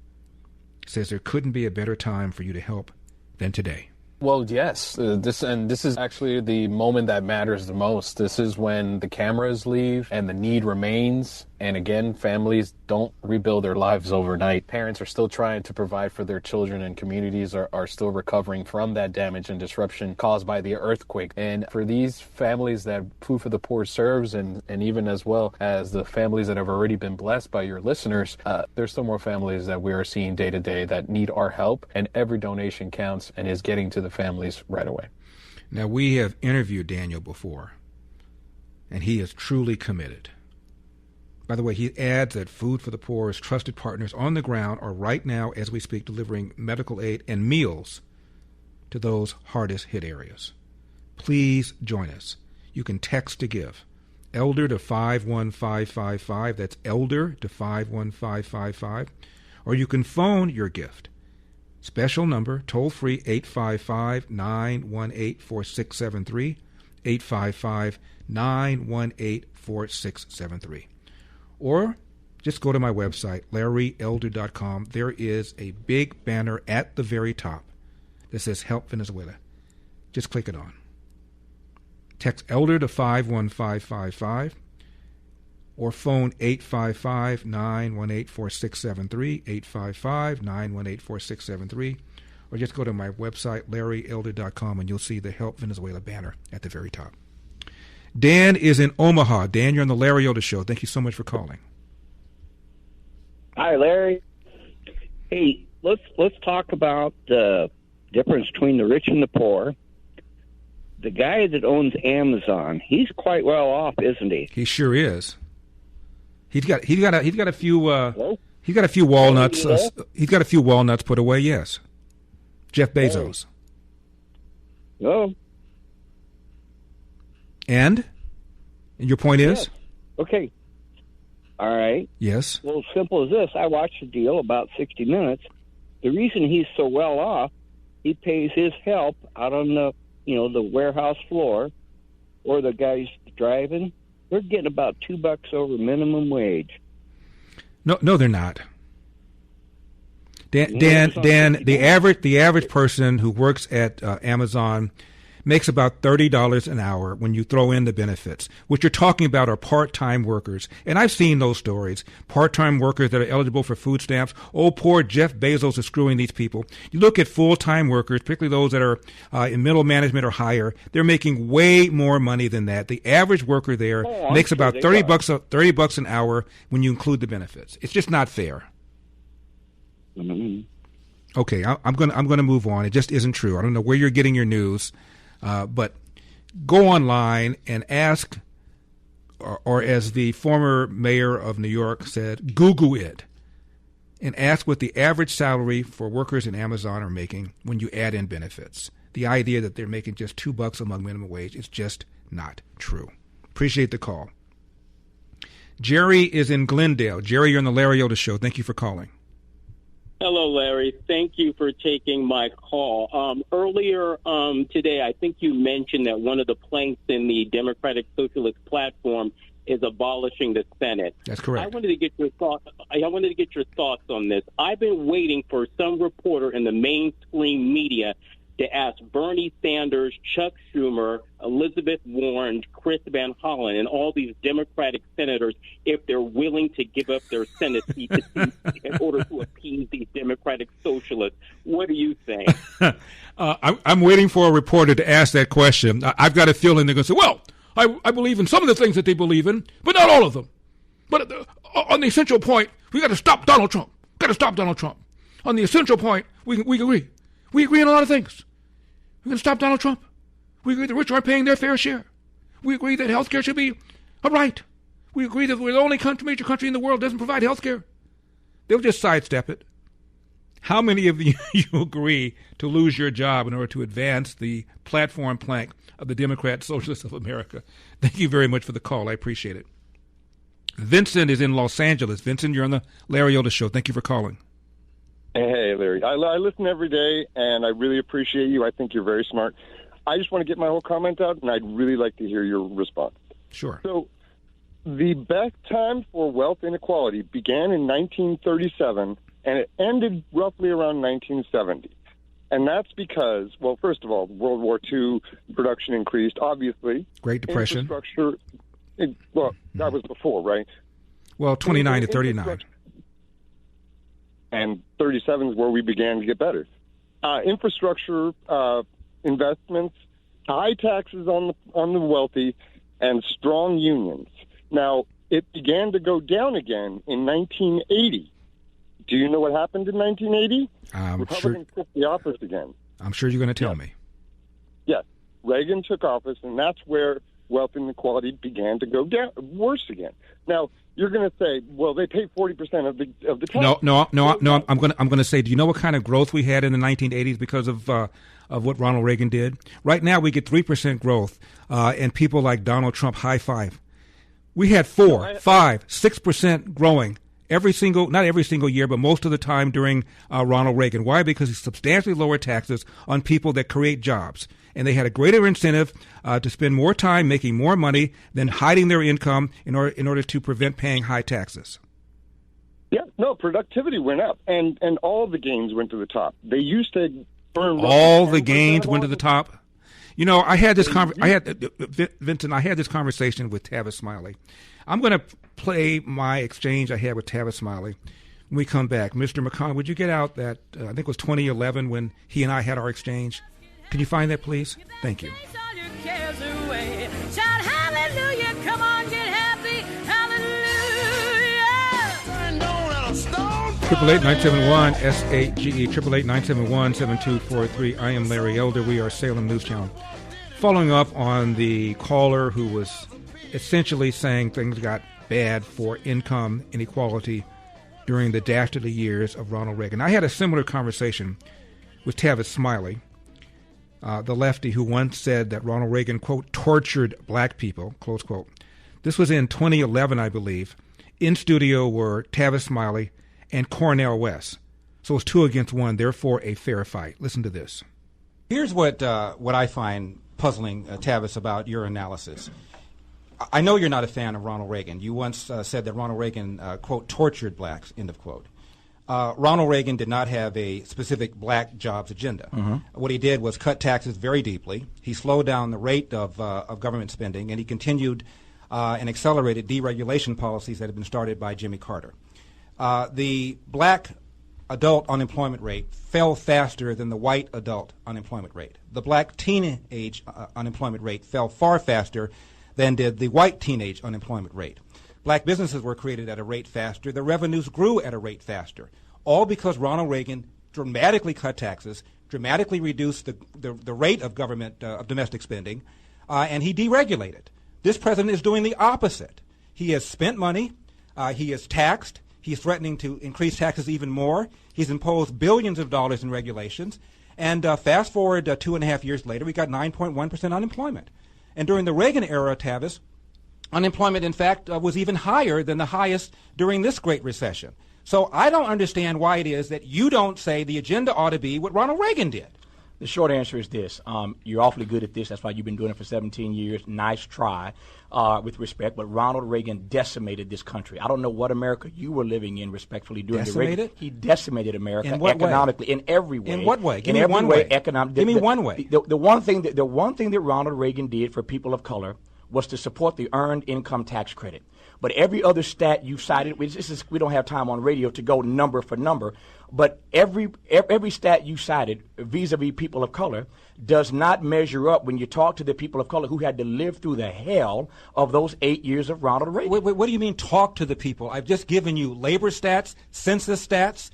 Speaker 3: says there couldn't be a better time for you to help than today.
Speaker 8: Well, yes. This is actually the moment that matters the most. This is when the cameras leave and the need remains. And again, families don't rebuild their lives overnight. Parents are still trying to provide for their children, and communities are still recovering from that damage and disruption caused by the earthquake. And for these families that Food for the Poor serves, and even as well as the families that have already been blessed by your listeners, there's still more families that we are seeing day to day that need our help. And every donation counts and is getting to the families right away.
Speaker 3: Now, we have interviewed Daniel before, and he is truly committed. By the way, he adds that Food for the Poor's trusted partners on the ground are right now, as we speak, delivering medical aid and meals to those hardest hit areas. Please join us. You can text to give. Elder to 51555. That's Elder to 51555. Or you can phone your gift. Special number, toll free, 855-918-4673. 855-918-4673. Or just go to my website, LarryElder.com. There is a big banner at the very top that says Help Venezuela. Just click it on. Text Elder to 51555 or phone 855-918-4673, 855-918-4673, or just go to my website, LarryElder.com, and you'll see the Help Venezuela banner at the very top. Dan is in Omaha. Dan, you're on the Larry Elder Show. Thank you so much for calling.
Speaker 12: Hi, Larry. Hey, let's talk about the difference between the rich and the poor. The guy that owns Amazon, he's quite well off, isn't he?
Speaker 3: He sure is. He's got a few walnuts. He's got a few walnuts put away. Yes, Jeff Bezos.
Speaker 12: Oh.
Speaker 3: And your point is?
Speaker 12: Yes. Okay. All right.
Speaker 3: Yes.
Speaker 12: Well, simple as this. I watched the deal about 60 Minutes. The reason he's so well off, he pays his help out on the warehouse floor, or the guys driving. They're getting about $2 over minimum wage.
Speaker 3: No, they're not. Dan, the average person who works at Amazon makes about $30 an hour when you throw in the benefits. What you're talking about are part-time workers. And I've seen those stories. Part-time workers that are eligible for food stamps. Oh, poor Jeff Bezos is screwing these people. You look at full-time workers, particularly those that are in middle management or higher, they're making way more money than that. The average worker there makes about $30 an hour when you include the benefits. It's just not fair.
Speaker 12: Mm-hmm.
Speaker 3: Okay, I'm going to move on. It just isn't true. I don't know where you're getting your news. But go online and ask, or as the former mayor of New York said, Google it, and ask what the average salary for workers in Amazon are making when you add in benefits. The idea that they're making just $2 among minimum wage is just not true. Appreciate the call. Jerry is in Glendale. Jerry, you're on the Larry Elder Show. Thank you for calling.
Speaker 13: Hello, Larry. Thank you for taking my call. Earlier today, I think you mentioned that one of the planks in the Democratic Socialist platform is abolishing the Senate.
Speaker 3: That's correct.
Speaker 13: I wanted to get your thoughts on this. I've been waiting for some reporter in the mainstream media to ask Bernie Sanders, Chuck Schumer, Elizabeth Warren, Chris Van Hollen, and all these Democratic senators if they're willing to give up their Senate seats in order to appease these Democratic socialists. What do you think?
Speaker 3: I'm waiting for a reporter to ask that question. I've got a feeling they're going to say, well, I believe in some of the things that they believe in, but not all of them. But on the essential point, we got to stop Donald Trump. On the essential point, we agree. We agree on a lot of things. We're going to stop Donald Trump. We agree the rich aren't paying their fair share. We agree that health care should be a right. We agree that we're the only major country in the world that doesn't provide health care. They'll just sidestep it. How many of you agree to lose your job in order to advance the platform plank of the Democrat Socialists of America? Thank you very much for the call. I appreciate it. Vincent is in Los Angeles. Vincent, you're on the Larry Elder Show. Thank you for calling.
Speaker 14: Hey, Larry. I listen every day, and I really appreciate you. I think you're very smart. I just want to get my whole comment out, and I'd really like to hear your response.
Speaker 3: Sure.
Speaker 14: So the best time for wealth inequality began in 1937, and it ended roughly around 1970. And that's because, well, first of all, World War II production increased, obviously.
Speaker 3: Great Depression.
Speaker 14: Infrastructure, that was before, right?
Speaker 3: Well, 29 to 39.
Speaker 14: And 37 is where we began to get better. Infrastructure investments, high taxes on the wealthy, and strong unions. Now, it began to go down again in 1980. Do you know what happened in 1980? Republicans took the office again.
Speaker 3: I'm sure you're going to tell me.
Speaker 14: Yes. Reagan took office, and that's where wealth inequality began to go down worse again. Now, you're going to say, well, they pay 40% of the tax.
Speaker 3: No. I'm going to say, do you know what kind of growth we had in the 1980s because of what Ronald Reagan did? Right now, we get 3% growth, and people like Donald Trump high five. We had 4, 5, 6% growing not every single year, but most of the time during Ronald Reagan. Why? Because he substantially lowered taxes on people that create jobs. And they had a greater incentive to spend more time making more money than hiding their income in order to prevent paying high taxes.
Speaker 14: Yeah, no, productivity went up, and all the gains went to the top. They used to burn
Speaker 3: all the gains went to the top. You know, I had this Vincent. I had this conversation with Tavis Smiley. I'm going to play my exchange I had with Tavis Smiley when we come back. Mr. McConnell, would you get out that I think it was 2011 when he and I had our exchange? Can you find that, please? Thank you.
Speaker 4: Shout hallelujah, come on, get happy, hallelujah.
Speaker 3: 888-971-SAGE, 888-971-7243. I am Larry Elder. We are Salem News Channel. Following up on the caller who was essentially saying things got bad for income inequality during the dastardly years of Ronald Reagan. I had a similar conversation with Tavis Smiley. the lefty who once said that Ronald Reagan, quote, tortured black people, close quote. This was in 2011, I believe. In studio were Tavis Smiley and Cornel West. So it's 2 against 1, therefore a fair fight. Listen to this.
Speaker 15: Here's what I find puzzling, Tavis, about your analysis. I know you're not a fan of Ronald Reagan. You once said that Ronald Reagan, quote, tortured blacks, end of quote. Ronald Reagan did not have a specific black jobs agenda. Mm-hmm. What he did was cut taxes very deeply. He slowed down the rate of government spending, and he continued and accelerated deregulation policies that had been started by Jimmy Carter. The black adult unemployment rate fell faster than the white adult unemployment rate. The black teenage unemployment rate fell far faster than did the white teenage unemployment rate. Black businesses were created at a rate faster. The revenues grew at a rate faster, all because Ronald Reagan dramatically cut taxes, dramatically reduced the rate of government, of domestic spending, and he deregulated. This president is doing the opposite. He has spent money. He has taxed. He's threatening to increase taxes even more. He's imposed billions of dollars in regulations. And fast forward 2.5 years later, we got 9.1% unemployment. And during the Reagan era, Tavis, unemployment, in fact, was even higher than the highest during this Great Recession. So I don't understand why it is that you don't say the agenda ought to be what Ronald Reagan did.
Speaker 16: The short answer is this. You're awfully good at this. That's why you've been doing it for 17 years. Nice try, with respect. But Ronald Reagan decimated this country. I don't know what America you were living in, respectfully, during the Reagan. He decimated America economically, in every way.
Speaker 15: In what way? Give me one way.
Speaker 16: Give me one way. The one thing that Ronald Reagan did for people of color was to support the earned income tax credit. But every other stat you cited, we don't have time on radio to go number for number, but every stat you cited vis-a-vis people of color does not measure up when you talk to the people of color who had to live through the hell of those 8 years of Ronald Reagan.
Speaker 15: Wait, what do you mean talk to the people? I've just given you labor stats, census stats.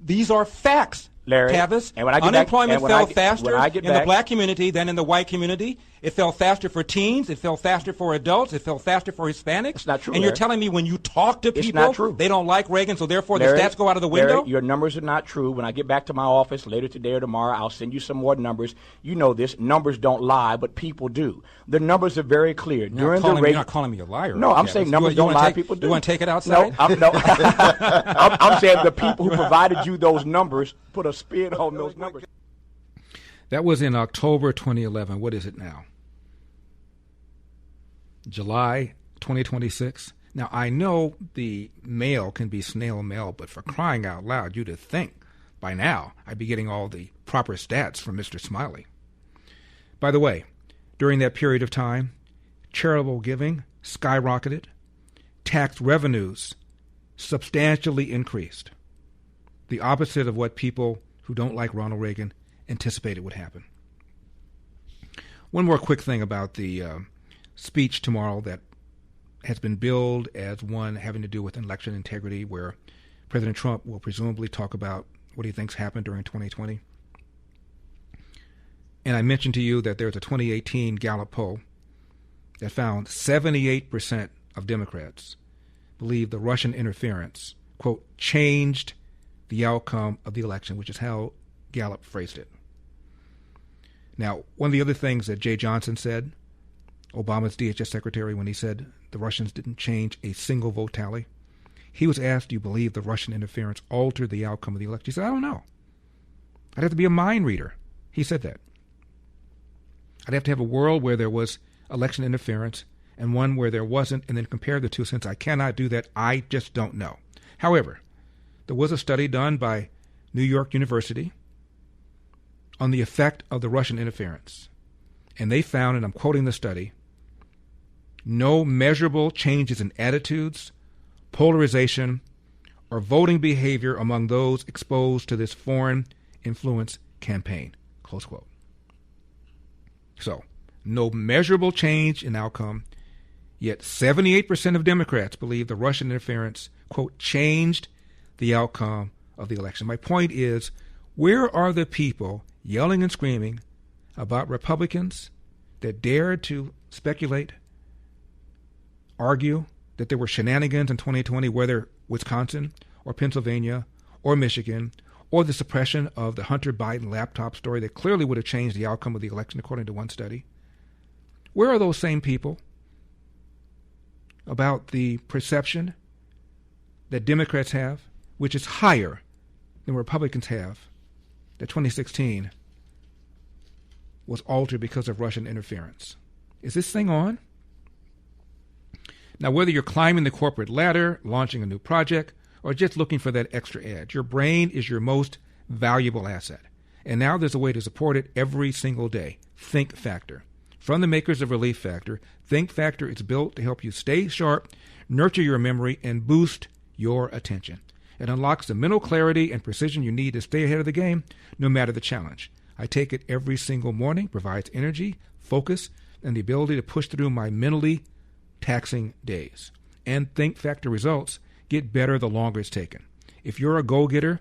Speaker 15: These are facts,
Speaker 16: Larry.
Speaker 15: Tavis.
Speaker 16: And when I get
Speaker 15: unemployment
Speaker 16: back,
Speaker 15: fell faster
Speaker 16: in
Speaker 15: the black community than in the white community. It fell faster for teens. It fell faster for adults. It fell faster for Hispanics.
Speaker 16: It's not true,
Speaker 15: And
Speaker 16: Larry.
Speaker 15: you're telling me when you talk to people,
Speaker 16: it's not true.
Speaker 15: They don't like Reagan, so therefore
Speaker 16: Larry,
Speaker 15: the stats go out of the window?
Speaker 16: Larry, your numbers are not true. When I get back to my office later today or tomorrow, I'll send you some more numbers. You know this. Numbers don't lie, but people do. The numbers are very clear.
Speaker 15: You're not calling me a liar.
Speaker 16: No, I'm saying numbers don't lie, people do.
Speaker 15: You want to take it outside?
Speaker 16: No, I'm saying the people who provided you those numbers put a spin on those numbers.
Speaker 3: That was in October 2011. What is it now? July 2026. Now, I know the mail can be snail mail, but for crying out loud, you'd think by now I'd be getting all the proper stats from Mr. Smiley. By the way, during that period of time, charitable giving skyrocketed, tax revenues substantially increased. The opposite of what people who don't like Ronald Reagan anticipated would happen. One more quick thing about the speech tomorrow that has been billed as one having to do with election integrity, where President Trump will presumably talk about what he thinks happened during 2020. And I mentioned to you that there's a 2018 Gallup poll that found 78% of Democrats believe the Russian interference, quote, changed the outcome of the election, which is how Gallup phrased it. Now, one of the other things that Jay Johnson said, Obama's DHS secretary, when he said the Russians didn't change a single vote tally, he was asked, do you believe the Russian interference altered the outcome of the election? He said, I don't know. I'd have to be a mind reader. He said that. I'd have to have a world where there was election interference and one where there wasn't, and then compare the two. Since I cannot do that, I just don't know. However, there was a study done by New York University on the effect of the Russian interference. And they found, and I'm quoting the study, no measurable changes in attitudes, polarization, or voting behavior among those exposed to this foreign influence campaign, close quote. So, no measurable change in outcome, yet 78% of Democrats believe the Russian interference, quote, changed the outcome of the election. My point is, where are the people yelling and screaming about Republicans that dared to speculate, argue that there were shenanigans in 2020, whether Wisconsin or Pennsylvania or Michigan or the suppression of the Hunter Biden laptop story that clearly would have changed the outcome of the election, according to one study? Where are those same people about the perception that Democrats have, which is higher than Republicans have, that 2016 was altered because of Russian interference? Is this thing on? Now, whether you're climbing the corporate ladder, launching a new project, or just looking for that extra edge, your brain is your most valuable asset. And now there's a way to support it every single day. Think Factor. From the makers of Relief Factor, Think Factor is built to help you stay sharp, nurture your memory, and boost your attention. It unlocks the mental clarity and precision you need to stay ahead of the game, no matter the challenge. I take it every single morning, provides energy, focus, and the ability to push through my mentally taxing days. And Think Factor results get better the longer it's taken. If you're a go-getter,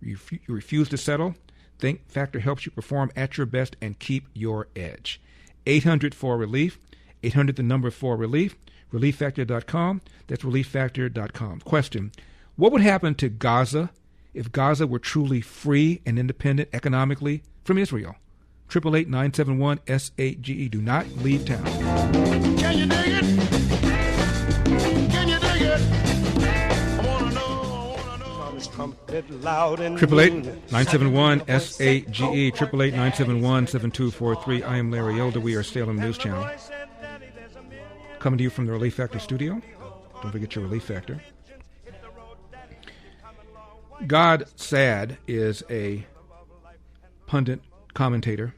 Speaker 3: you refuse to settle, Think Factor helps you perform at your best and keep your edge. 800-4-RELIEF, 800-4-RELIEF, relieffactor.com. That's relieffactor.com. Question: what would happen to Gaza if Gaza were truly free and independent economically from Israel? 888-971-SAGE. Do not leave town.
Speaker 4: Can you dig it? Can you dig it? I wanna know.
Speaker 3: 888-971-SAGE. 888-971-7243. I am Larry Elder. We are Salem News Channel. Coming to you from the Relief Factor studio. Don't forget your Relief Factor. God Sad is a pundit commentator.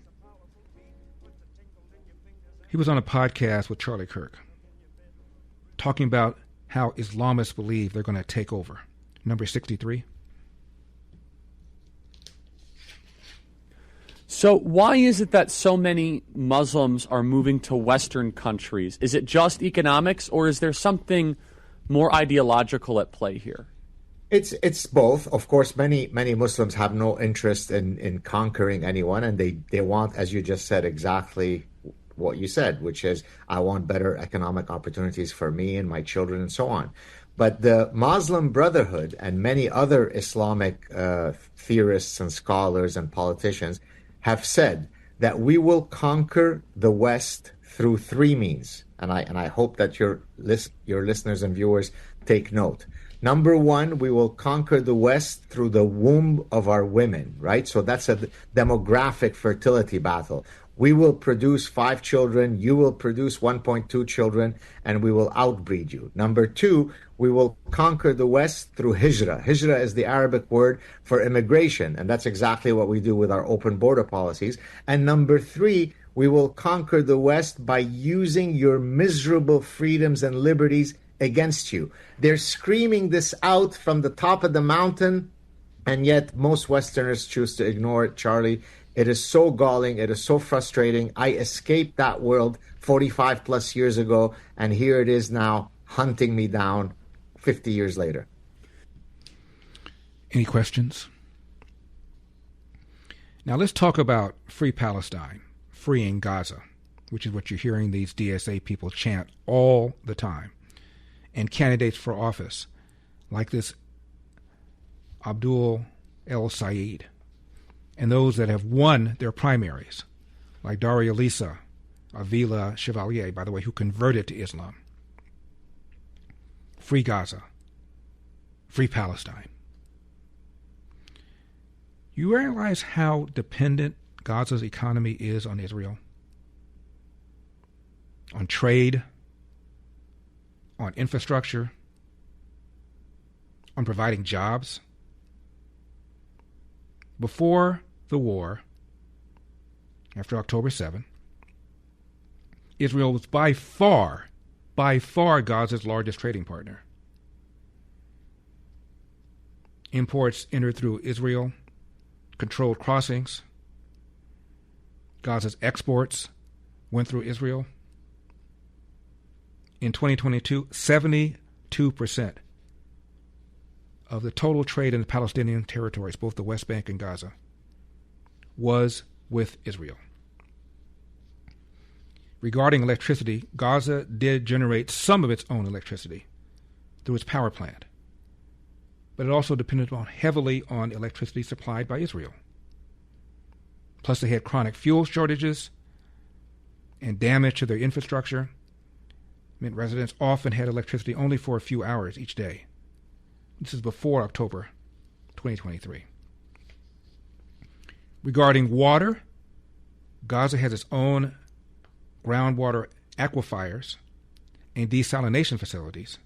Speaker 3: He was on a podcast with Charlie Kirk talking about how Islamists believe they're going to take over. Number 63.
Speaker 18: So why is it that so many Muslims are moving to Western countries? Is it just economics, or is there something more ideological at play here?
Speaker 19: It's both. Of course, many Muslims have no interest in conquering anyone, and they want, as you just said, exactly what you said, which is, I want better economic opportunities for me and my children and so on. But the Muslim Brotherhood and many other Islamic theorists and scholars and politicians have said that we will conquer the West through three means. And I hope that your listeners and viewers take note. Number one, we will conquer the West through the womb of our women, right? So that's a demographic fertility battle. We will produce 5 children, you will produce 1.2 children, and we will outbreed you. Number two, we will conquer the West through hijrah. Hijrah is the Arabic word for immigration, and that's exactly what we do with our open border policies. And number three, we will conquer the West by using your miserable freedoms and liberties against you. They're screaming this out from the top of the mountain, and yet most Westerners choose to ignore it, Charlie. It is so galling. It is so frustrating. I escaped that world 45 plus years ago, and here it is now hunting me down 50 years later.
Speaker 3: Any questions? Now let's talk about Free Palestine, freeing Gaza, which is what you're hearing these DSA people chant all the time. And candidates for office, like this Abdul El Sayed, and those that have won their primaries, like Daria Lisa, Avila Chevalier, by the way, who converted to Islam. Free Gaza. Free Palestine. You realize how dependent Gaza's economy is on Israel? On trade, on infrastructure, on providing jobs. Before the war, after October 7, Israel was by far Gaza's largest trading partner. Imports entered through Israel, controlled crossings. Gaza's exports went through Israel. In 2022, 72% of the total trade in the Palestinian territories, both the West Bank and Gaza, was with Israel. Regarding electricity, Gaza did generate some of its own electricity through its power plant. but it also depended heavily on electricity supplied by Israel. Plus, they had chronic fuel shortages, and damage to their infrastructure meant residents often had electricity only for a few hours each day. This is before October 2023. Regarding water, Gaza has its own groundwater aquifers and desalination facilities,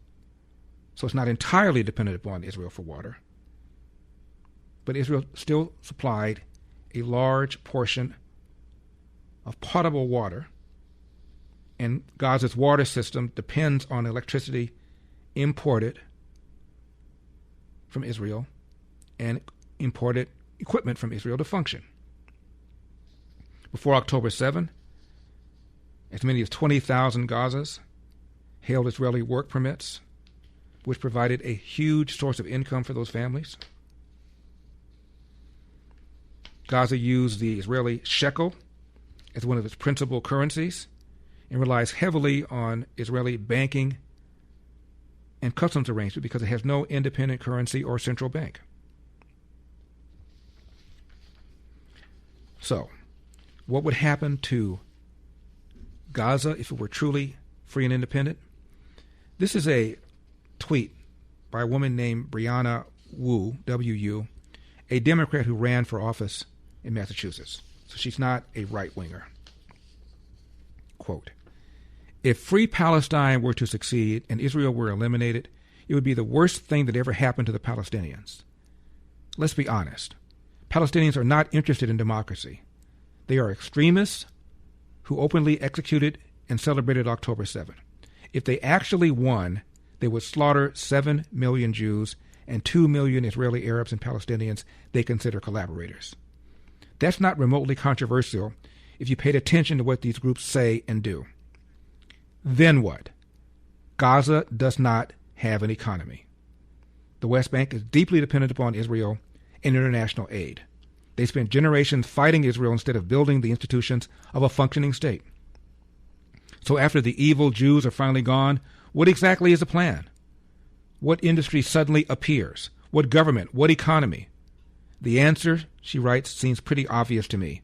Speaker 3: so it's not entirely dependent upon Israel for water. But Israel still supplied a large portion of potable water, and Gaza's water system depends on electricity imported from Israel and imported equipment from Israel to function. Before October 7, as many as 20,000 Gazas held Israeli work permits, which provided a huge source of income for those families. Gaza used the Israeli shekel as one of its principal currencies and relies heavily on Israeli banking and customs arrangements because it has no independent currency or central bank. So, what would happen to Gaza if it were truly free and independent? This is a tweet by a woman named Brianna Wu, W-U, a Democrat who ran for office in Massachusetts. So she's not a right-winger. Quote, "If free Palestine were to succeed and Israel were eliminated, it would be the worst thing that ever happened to the Palestinians. Let's be honest. Palestinians are not interested in democracy. They are extremists who openly executed and celebrated October 7. If they actually won, they would slaughter 7 million Jews and 2 million Israeli Arabs and Palestinians they consider collaborators. That's not remotely controversial if you paid attention to what these groups say and do. Then what? Gaza does not have an economy. The West Bank is deeply dependent upon Israel and international aid. They spent generations fighting Israel instead of building the institutions of a functioning state. So after the evil Jews are finally gone, what exactly is the plan? What industry suddenly appears? What government? What economy? The answer, she writes, seems pretty obvious to me.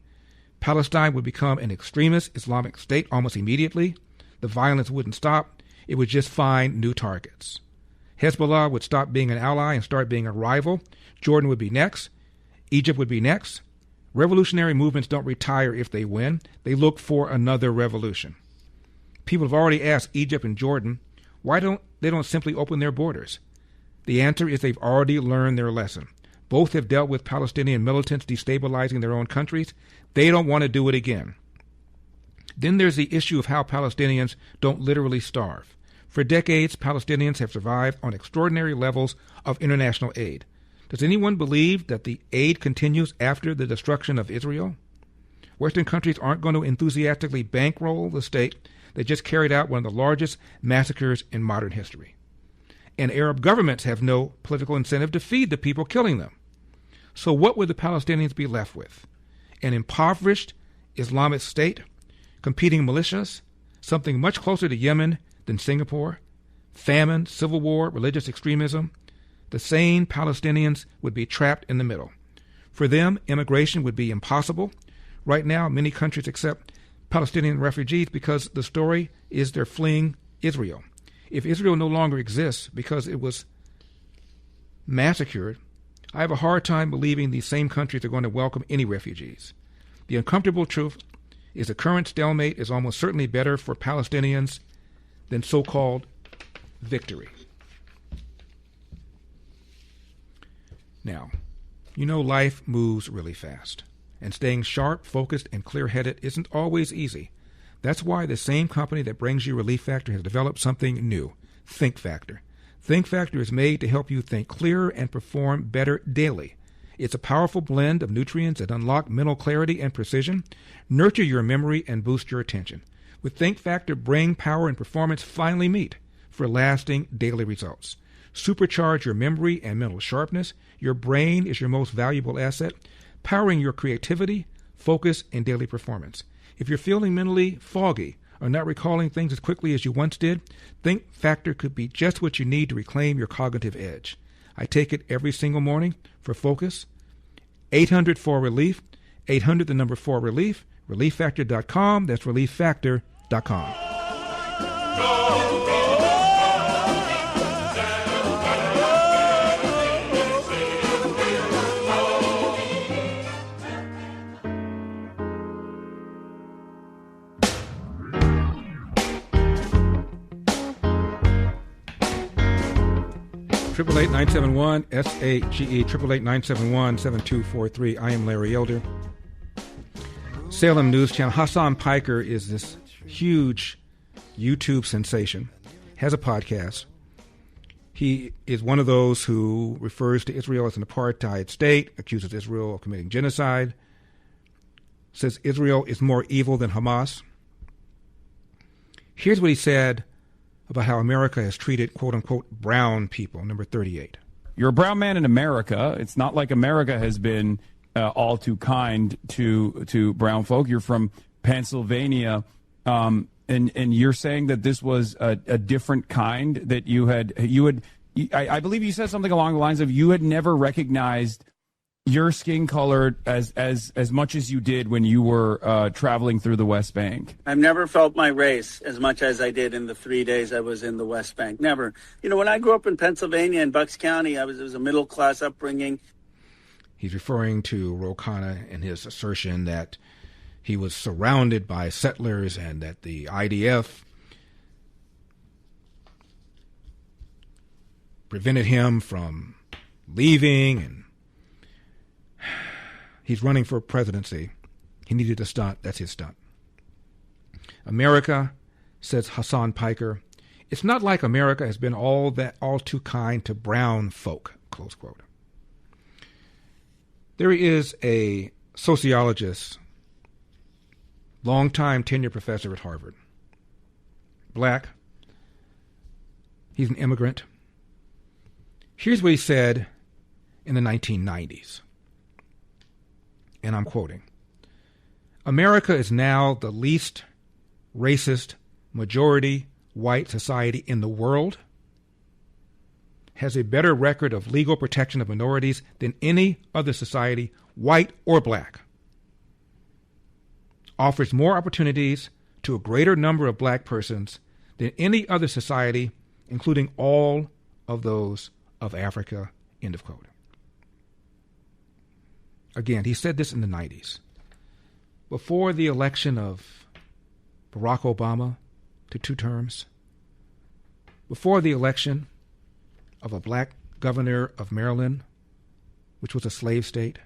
Speaker 3: Palestine would become an extremist Islamic state almost immediately. The violence wouldn't stop. It would just find new targets. Hezbollah would stop being an ally and start being a rival. Jordan would be next. Egypt would be next. Revolutionary movements don't retire if they win. They look for another revolution. People have already asked Egypt and Jordan, why don't they simply open their borders? The answer is they've already learned their lesson. Both have dealt with Palestinian militants destabilizing their own countries. They don't want to do it again. Then there's the issue of how Palestinians don't literally starve. For decades, Palestinians have survived on extraordinary levels of international aid. Does anyone believe that the aid continues after the destruction of Israel? Western countries aren't going to enthusiastically bankroll the state that just carried out one of the largest massacres in modern history. And Arab governments have no political incentive to feed the people killing them. So what would the Palestinians be left with? An impoverished Islamic state, competing militias, something much closer to Yemen than Singapore, famine, civil war, religious extremism. The sane Palestinians would be trapped in the middle. For them, immigration would be impossible. Right now, many countries accept Palestinian refugees because the story is they're fleeing Israel. If Israel no longer exists because it was massacred, I have a hard time believing these same countries are going to welcome any refugees. The uncomfortable truth is the current stalemate is almost certainly better for Palestinians than so-called victory. Now, you know life moves really fast, and staying sharp, focused, and clear-headed isn't always easy. That's why the same company that brings you Relief Factor has developed something new, Think Factor. Think Factor is made to help you think clearer and perform better daily. It's a powerful blend of nutrients that unlock mental clarity and precision, nurture your memory, and boost your attention. With Think Factor, brain power and performance finally meet for lasting daily results. Supercharge your memory and mental sharpness. Your brain is your most valuable asset, powering your creativity, focus, and daily performance. If you're feeling mentally foggy or not recalling things as quickly as you once did, Think Factor could be just what you need to reclaim your cognitive edge. I take it every single morning for focus. 800-4RELIEF, 800 the number 4RELIEF, relieffactor.com. That's relieffactor.com. Go, go. 888-971 SAGE 888-971-7243. I am Larry Elder. Salem News Channel. Hassan Piker is this huge YouTube sensation, has a podcast. He is one of those who refers to Israel as an apartheid state, accuses Israel of committing genocide, says Israel is more evil than Hamas. Here's what he said about how America has treated, quote-unquote, brown people, number 38.
Speaker 1: You're a brown man in America. It's not like America has been all too kind to brown folk. You're from Pennsylvania, and you're saying that this was a different kind, that I believe you said something along the lines of you had never recognized your skin color as much as you did when you were traveling through the West Bank.
Speaker 20: I've never felt my race as much as I did in the 3 days I was in the West Bank. Never. You know, when I grew up in Pennsylvania in Bucks County, it was a middle-class upbringing.
Speaker 3: He's referring to Ro Khanna and his assertion that he was surrounded by settlers and that the IDF prevented him from leaving, and he's running for presidency. He needed a stunt. That's his stunt. America, says Hassan Piker, it's not like America has been all too kind to brown folk, close quote. There is a sociologist, longtime tenured professor at Harvard, black. He's an immigrant. Here's what he said in the 1990s. And I'm quoting, America is now the least racist majority white society in the world, has a better record of legal protection of minorities than any other society, white or black, offers more opportunities to a greater number of black persons than any other society, including all of those of Africa, end of quote. Again, he said this in the 90s. Before the election of Barack Obama to 2 terms, before the election of a black governor of Maryland, which was a slave state,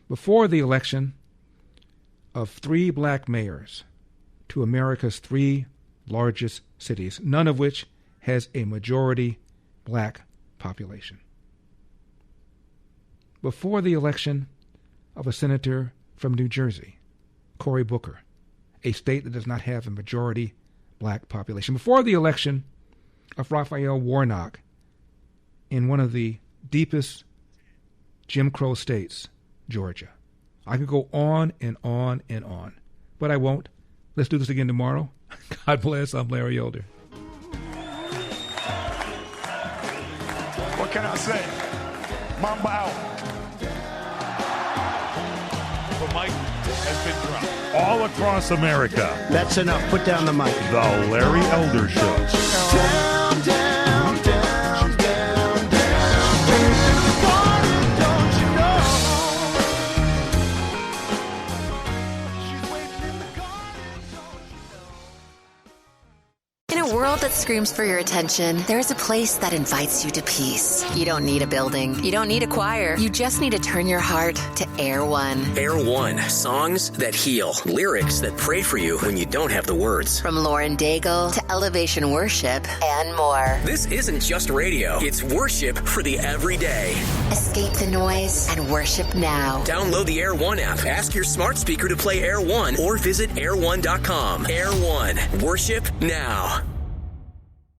Speaker 3: before the election of 3 black mayors to America's 3 largest cities, none of which has a majority black population. Before the election of a senator from New Jersey, Cory Booker, a state that does not have a majority black population. Before the election of Raphael Warnock in one of the deepest Jim Crow states, Georgia. I could go on and on and on, but I won't. Let's do this again tomorrow. God bless. I'm Larry Elder.
Speaker 21: What can I say? Mamba out. The mic has been dropped. All across America.
Speaker 22: That's enough. Put down the mic.
Speaker 21: The Larry Elder Show.
Speaker 22: Down, down, down, down, down. Don't you know?
Speaker 25: In a world that screams for your attention, there's a place that invites you to peace. You don't need a building. You don't need a choir. You just need to turn your heart to Air One.
Speaker 26: Air One, songs that heal, lyrics that pray for you when you don't have the words.
Speaker 25: From Lauren Daigle to Elevation Worship and more.
Speaker 26: This isn't just radio. It's worship for the everyday.
Speaker 25: Escape the noise and worship now.
Speaker 26: Download the Air One app. Ask your smart speaker to play Air One or visit air1.com. Air One, worship now.